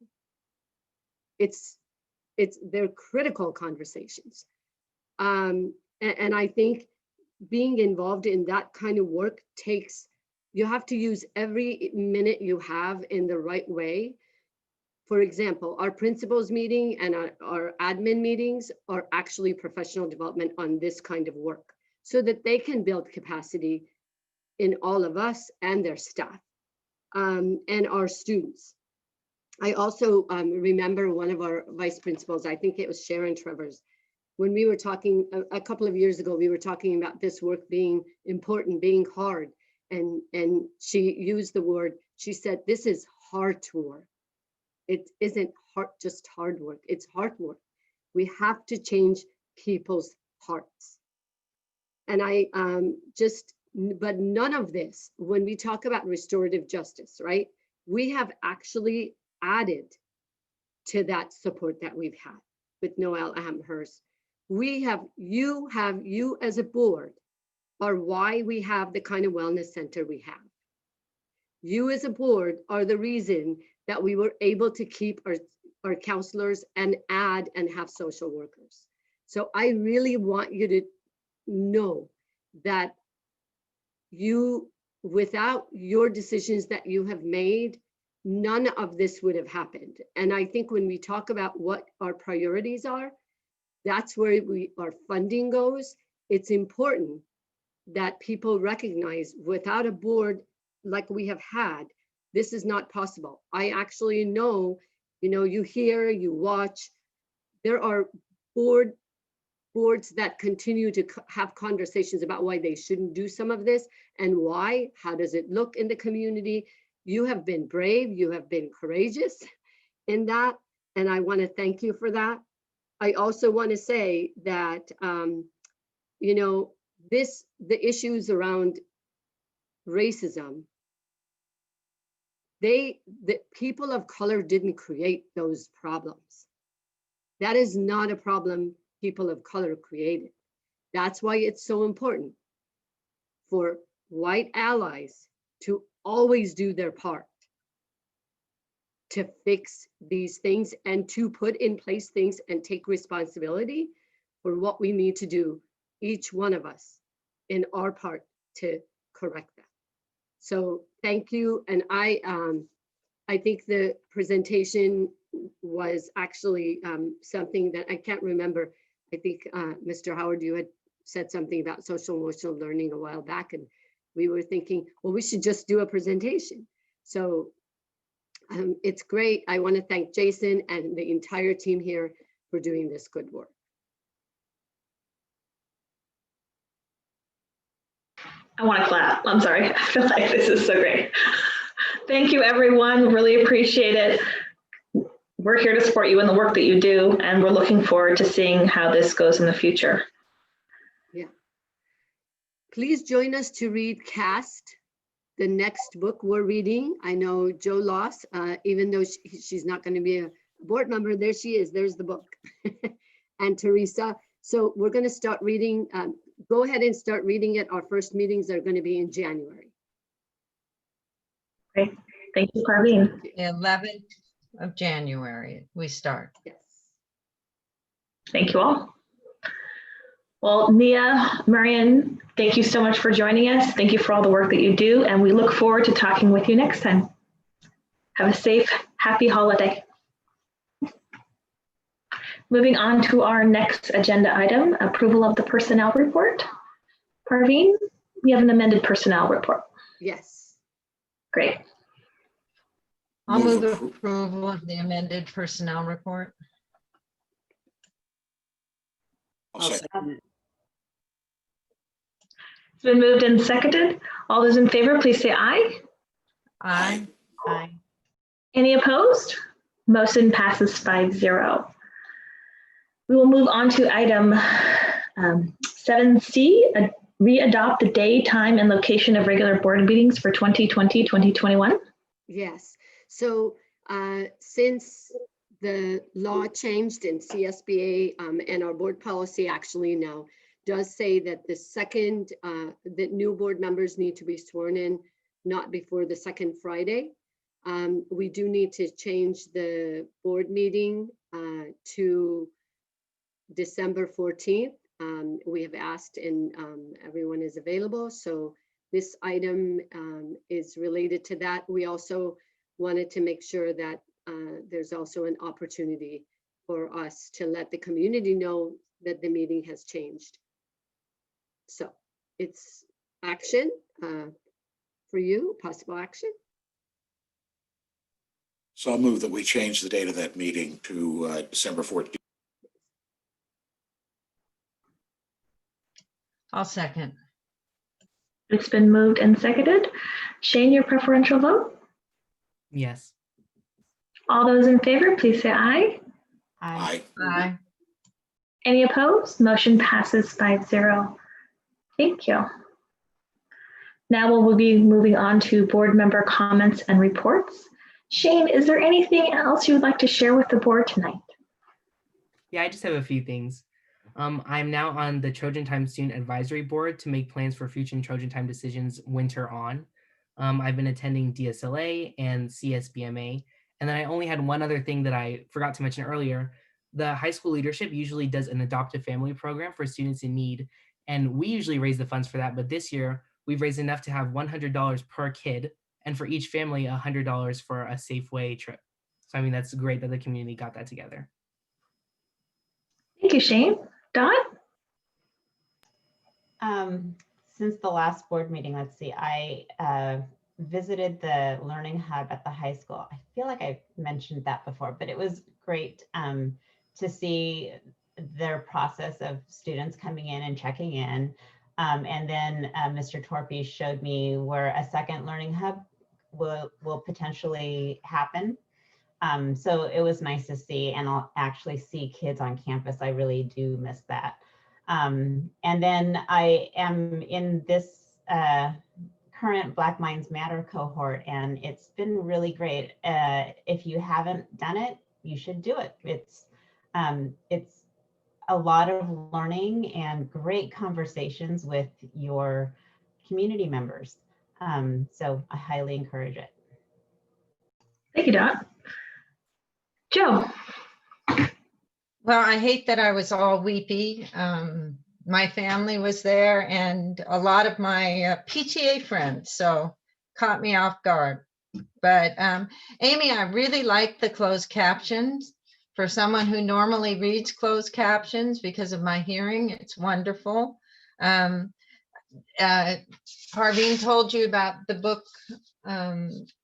They're critical conversations. And I think being involved in that kind of work you have to use every minute you have in the right way For example, our principals meeting and our admin meetings are actually professional development on this kind of work so that they can build capacity in all of us and their staff and our students. I also remember one of our vice principals, I think it was Sharon Travers, when we were talking a couple of years ago, we were talking about this work being important, being hard. And she used the word, she said, this is heart work. It isn't just hard work, it's hard work. We have to change people's hearts. And but none of this, when we talk about restorative justice, right? We have actually added to that support that we've had with Noel Amherst. You as a board are why we have the kind of wellness center we have. You as a board are the reason that we were able to keep our counselors and add and have social workers. So I really want you to know that without your decisions that you have made, none of this would have happened. And I think when we talk about what our priorities are, that's where our funding goes. It's important that people recognize without a board like we have had, this is not possible. I actually know, you hear, you watch, there are boards that continue to have conversations about why they shouldn't do some of this and why, how does it look in the community? You have been brave, you have been courageous in that, and I want to thank you for that. I also want to say that, the issues around racism, the people of color didn't create those problems. That is not a problem people of color created. That's why it's so important for white allies to always do their part to fix these things and to put in place things and take responsibility for what we need to do, each one of us in our part to correct that. So thank you. And I think the presentation was actually something that I can't remember. I think Mr. Howard, you had said something about social emotional learning a while back, and we were thinking, well, we should just do a presentation. So it's great. I want to thank Jason and the entire team here for doing this good work. I want to clap. I'm sorry. I feel like this is so great. Thank you, everyone. Really appreciate it. We're here to support you in the work that you do, and we're looking forward to seeing how this goes in the future. Yeah. Please join us to read Cast, the next book we're reading. I know Joe Loss, even though she's not going to be a board member, there she is. There's the book. And Teresa. So we're going to start reading. Go ahead and start reading it. Our first meetings are going to be in January. Okay. Thank you, Parveen. The 11th of January, we start. Yes. Thank you all. Well, Nia, Marian, thank you so much for joining us. Thank you for all the work that you do, and we look forward to talking with you next time. Have a safe, happy holiday. Moving on to our next agenda item, approval of the personnel report. Parveen, we have an amended personnel report. Yes. Great. I'll move the approval of the amended personnel report. I'll second it. It's been moved and seconded. All those in favor, please say aye. Aye. Aye. Any opposed? Motion passes 5-0. We will move on to item 7C, re-adopt the day, time, and location of regular board meetings for 2020-2021. Yes. So since the law changed in CSBA and our board policy actually now does say that that new board members need to be sworn in not before the second Friday. We do need to change the board meeting to December 14th. We have asked and everyone is available. So this item is related to that. We also wanted to make sure that there's also an opportunity for us to let the community know that the meeting has changed. So it's action for you, possible action. So I'll move that we change the date of that meeting to December 14th. I'll second. It's been moved and seconded. Shane, your preferential vote? Yes. All those in favor, please say aye. Aye. Aye. Any opposed? Motion passes 5-0. Thank you. Now we'll be moving on to board member comments and reports. Shane, is there anything else you would like to share with the board tonight? Yeah, I just have a few things. I'm now on the Trojan Time Student Advisory Board to make plans for future Trojan Time decisions winter on. I've been attending DSLA and CSBMA. And then I only had one other thing that I forgot to mention earlier. The high school leadership usually does an adoptive family program for students in need. And we usually raise the funds for that. But this year, we've raised enough to have $100 per kid, and for each family, $100 for a Safeway trip. So, I mean, that's great that the community got that together. Thank you, Shane. Dot? Since the last board meeting, let's see, I visited the Learning Hub at the high school. I feel like I mentioned that before, but it was great to see their process of students coming in and checking in. And then Mr. Torpy showed me where a second Learning Hub will potentially happen. So it was nice to see, and I'll actually see kids on campus. I really do miss that. And then I am in this current Black Minds Matter cohort, and it's been really great. If you haven't done it, you should do it. It's a lot of learning and great conversations with your community members. So I highly encourage it. Thank you, Dot. Joe. Well, I hate that I was all weepy. My family was there and a lot of my PTA friends, so caught me off guard. But Amy, I really like the closed captions. For someone who normally reads closed captions because of my hearing, it's wonderful. Harveen told you about the book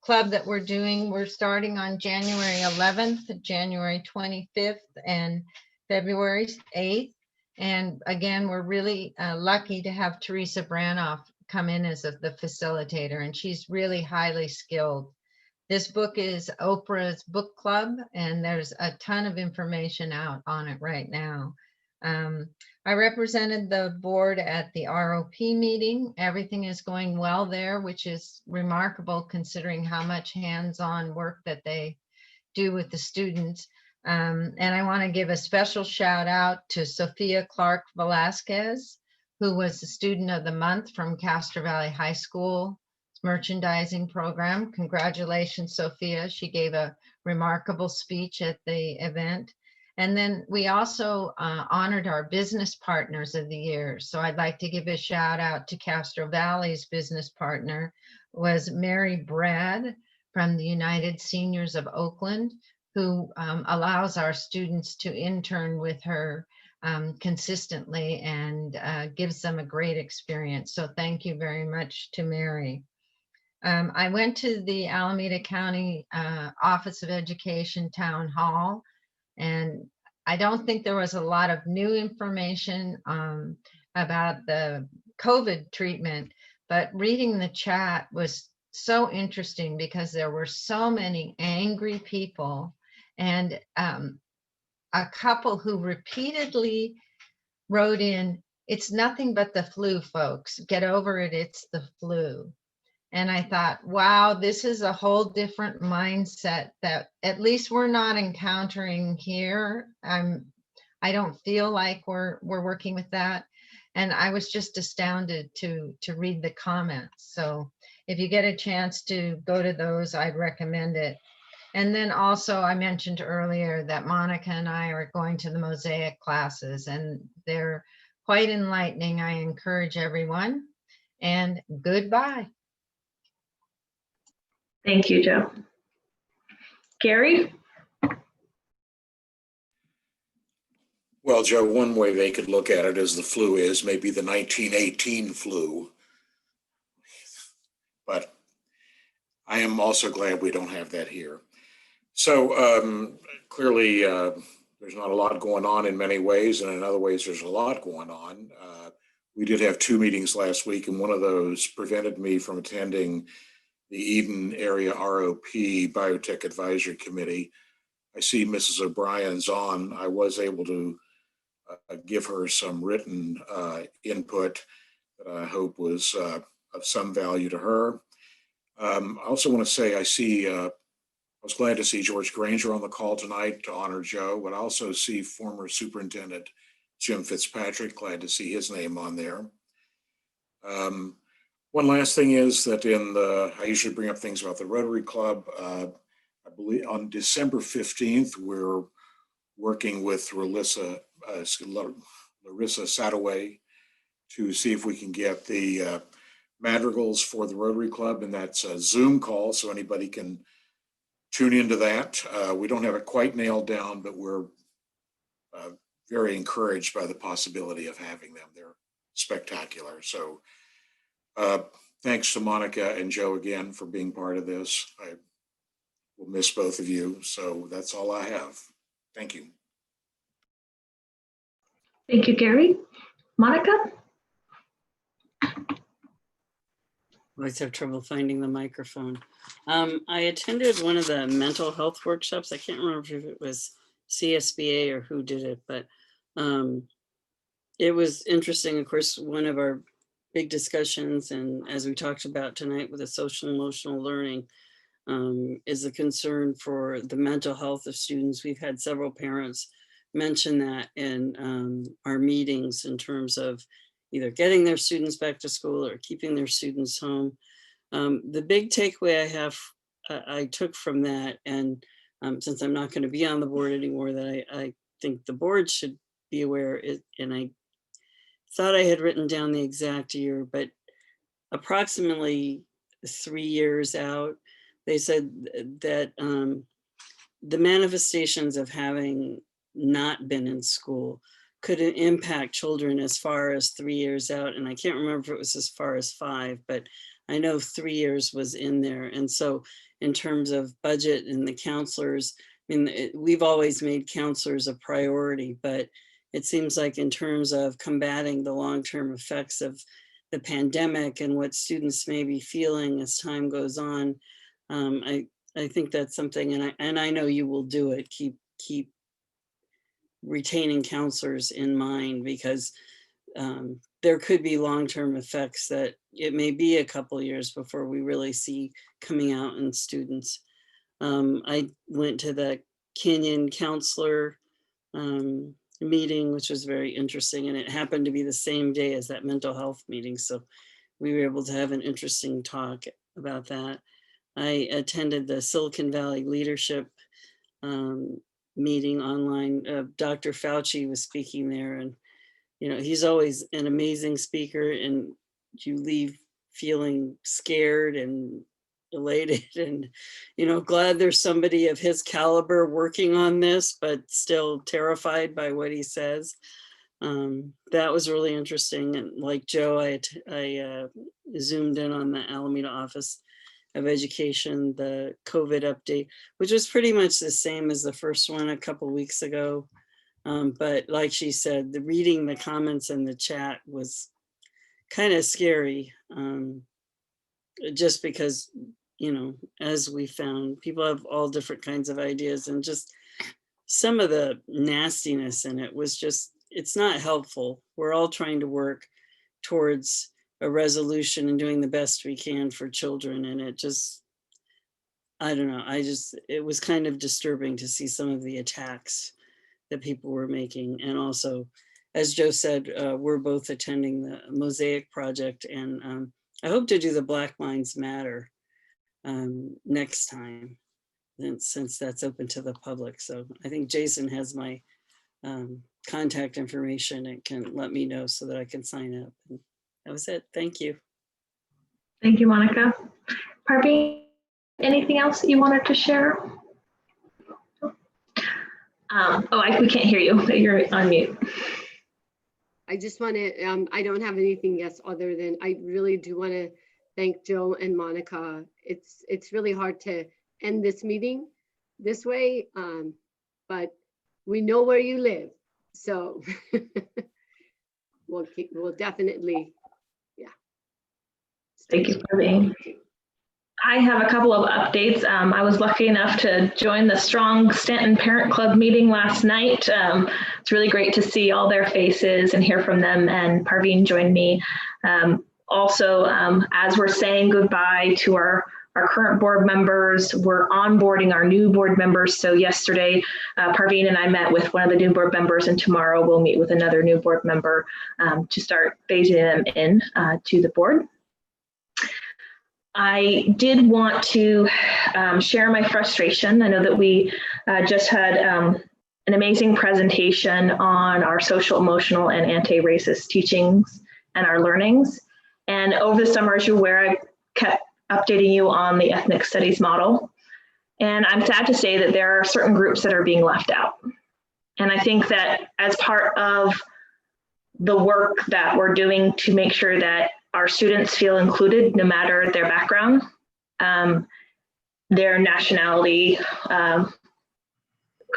club that we're doing. We're starting on January 11th, January 25th, and February 8th. And again, we're really lucky to have Teresa Branoff come in as the facilitator, and she's really highly skilled. This book is Oprah's book club, and there's a ton of information out on it right now. I represented the board at the ROP meeting. Everything is going well there, which is remarkable considering how much hands-on work that they do with the students. And I want to give a special shout out to Sophia Clark Velasquez, who was the student of the month from Castro Valley High School merchandising program. Congratulations, Sophia. She gave a remarkable speech at the event. And then we also honored our business partners of the year. So I'd like to give a shout out to Castro Valley's business partner was Mary Brad from the United Seniors of Oakland, who allows our students to intern with her consistently and gives them a great experience. So thank you very much to Mary. I went to the Alameda County Office of Education Town Hall, and I don't think there was a lot of new information about the COVID treatment, but reading the chat was so interesting because there were so many angry people and a couple who repeatedly wrote in, "It's nothing but the flu, folks. Get over it. It's the flu." And I thought, wow, this is a whole different mindset that at least we're not encountering here. I don't feel like we're working with that. And I was just astounded to read the comments. So if you get a chance to go to those, I'd recommend it. And then also I mentioned earlier that Monica and I are going to the Mosaic classes, and they're quite enlightening. I encourage everyone, and goodbye. Thank you, Joe. Gary? Well, Joe, one way they could look at it as the flu is maybe the 1918 flu. But I am also glad we don't have that here. So clearly, there's not a lot going on in many ways, and in other ways, there's a lot going on. We did have 2 meetings last week, and one of those prevented me from attending the Eden Area ROP Biotech Advisory Committee. I see Mrs. O'Brien's on. I was able to give her some written input that I hope was of some value to her. I also want to say I was glad to see George Granger on the call tonight to honor Joe, but I also see former Superintendent Jim Fitzpatrick. Glad to see his name on there. One last thing is that I usually bring up things about the Rotary Club. I believe on December 15th, we're working with Larissa Sadaway to see if we can get the madrigals for the Rotary Club, and that's a Zoom call, so anybody can tune into that. We don't have it quite nailed down, but we're very encouraged by the possibility of having them. They're spectacular. So thanks to Monica and Joe again for being part of this. I will miss both of you. So that's all I have. Thank you. Thank you, Gary. Monica? I always have trouble finding the microphone. I attended one of the mental health workshops. I can't remember if it was CSBA or who did it, but it was interesting. Of course, one of our big discussions, and as we talked about tonight with the social emotional learning, is a concern for the mental health of students. We've had several parents mention that in our meetings in terms of either getting their students back to school or keeping their students home. The big takeaway I took from that, and since I'm not going to be on the board anymore, that I think the board should be aware, and I thought I had written down the exact year, but approximately 3 years out, they said that the manifestations of having not been in school could impact children as far as 3 years out. And I can't remember if it was as far as 5, but I know 3 years was in there. And so in terms of budget and the counselors, I mean, we've always made counselors a priority, but it seems like in terms of combating the long-term effects of the pandemic and what students may be feeling as time goes on, I think that's something, and I know you will do it, keep retaining counselors in mind, because there could be long-term effects that it may be a couple years before we really see coming out in students. I went to the Kenyon counselor meeting, which was very interesting, and it happened to be the same day as that mental health meeting, so we were able to have an interesting talk about that. I attended the Silicon Valley Leadership meeting online. Dr. Fauci was speaking there, and he's always an amazing speaker, and you leave feeling scared and elated and glad there's somebody of his caliber working on this, but still terrified by what he says. That was really interesting. And like Joe, I zoomed in on the Alameda Office of Education, the COVID update, which was pretty much the same as the first one a couple weeks ago. But like she said, reading the comments in the chat was kind of scary, just because, as we found, people have all different kinds of ideas, and just some of the nastiness in it was just, it's not helpful. We're all trying to work towards a resolution and doing the best we can for children. And it just, I don't know, it was kind of disturbing to see some of the attacks that people were making. And also, as Joe said, we're both attending the Mosaic Project, and I hope to do the Black Minds Matter next time, since that's open to the public. So I think Jason has my contact information and can let me know so that I can sign up. And that was it. Thank you. Thank you, Monica. Parveen, anything else that you wanted to share? We can't hear you. You're on mute. I just want to, I don't have anything else other than I really do want to thank Joe and Monica. It's really hard to end this meeting this way, but we know where you live, so we'll definitely, yeah. Thank you for being. I have a couple of updates. I was lucky enough to join the Strong Stanton Parent Club meeting last night. It's really great to see all their faces and hear from them, and Parveen joined me. Also, as we're saying goodbye to our current board members, we're onboarding our new board members. So yesterday, Parveen and I met with one of the new board members, and tomorrow we'll meet with another new board member to start phasing them in to the board. I did want to share my frustration. I know that we just had an amazing presentation on our social, emotional, and anti-racist teachings and our learnings. And over the summer, as you're aware, I kept updating you on the ethnic studies model. And I'm sad to say that there are certain groups that are being left out. And I think that as part of the work that we're doing to make sure that our students feel included, no matter their background, their nationality,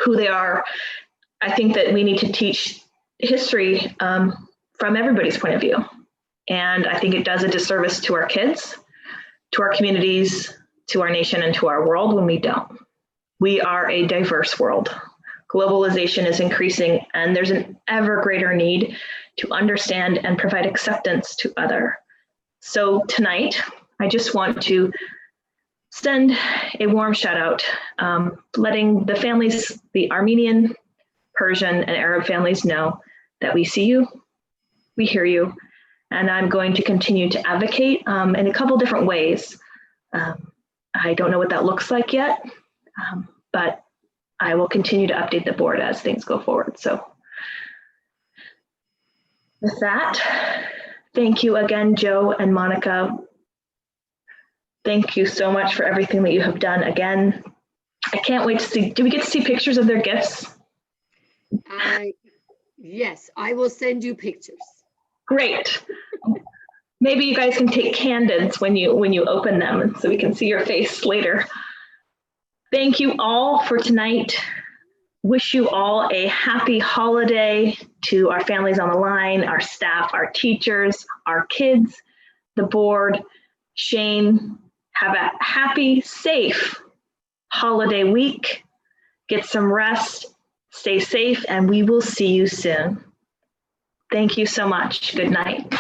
who they are, I think that we need to teach history from everybody's point of view. And I think it does a disservice to our kids, to our communities, to our nation, and to our world when we don't. We are a diverse world. Globalization is increasing, and there's an ever greater need to understand and provide acceptance to other. So tonight, I just want to send a warm shout out, letting the families, the Armenian, Persian, and Arab families know that we see you, we hear you, and I'm going to continue to advocate in a couple different ways. I don't know what that looks like yet, but I will continue to update the board as things go forward. So with that, thank you again, Joe and Monica. Thank you so much for everything that you have done. Again, I can't wait to see, do we get to see pictures of their gifts? Yes, I will send you pictures. Great. Maybe you guys can take candids when you open them so we can see your face later. Thank you all for tonight. Wish you all a happy holiday to our families on the line, our staff, our teachers, our kids, the board. Shane, have a happy, safe holiday week. Get some rest, stay safe, and we will see you soon. Thank you so much. Good night.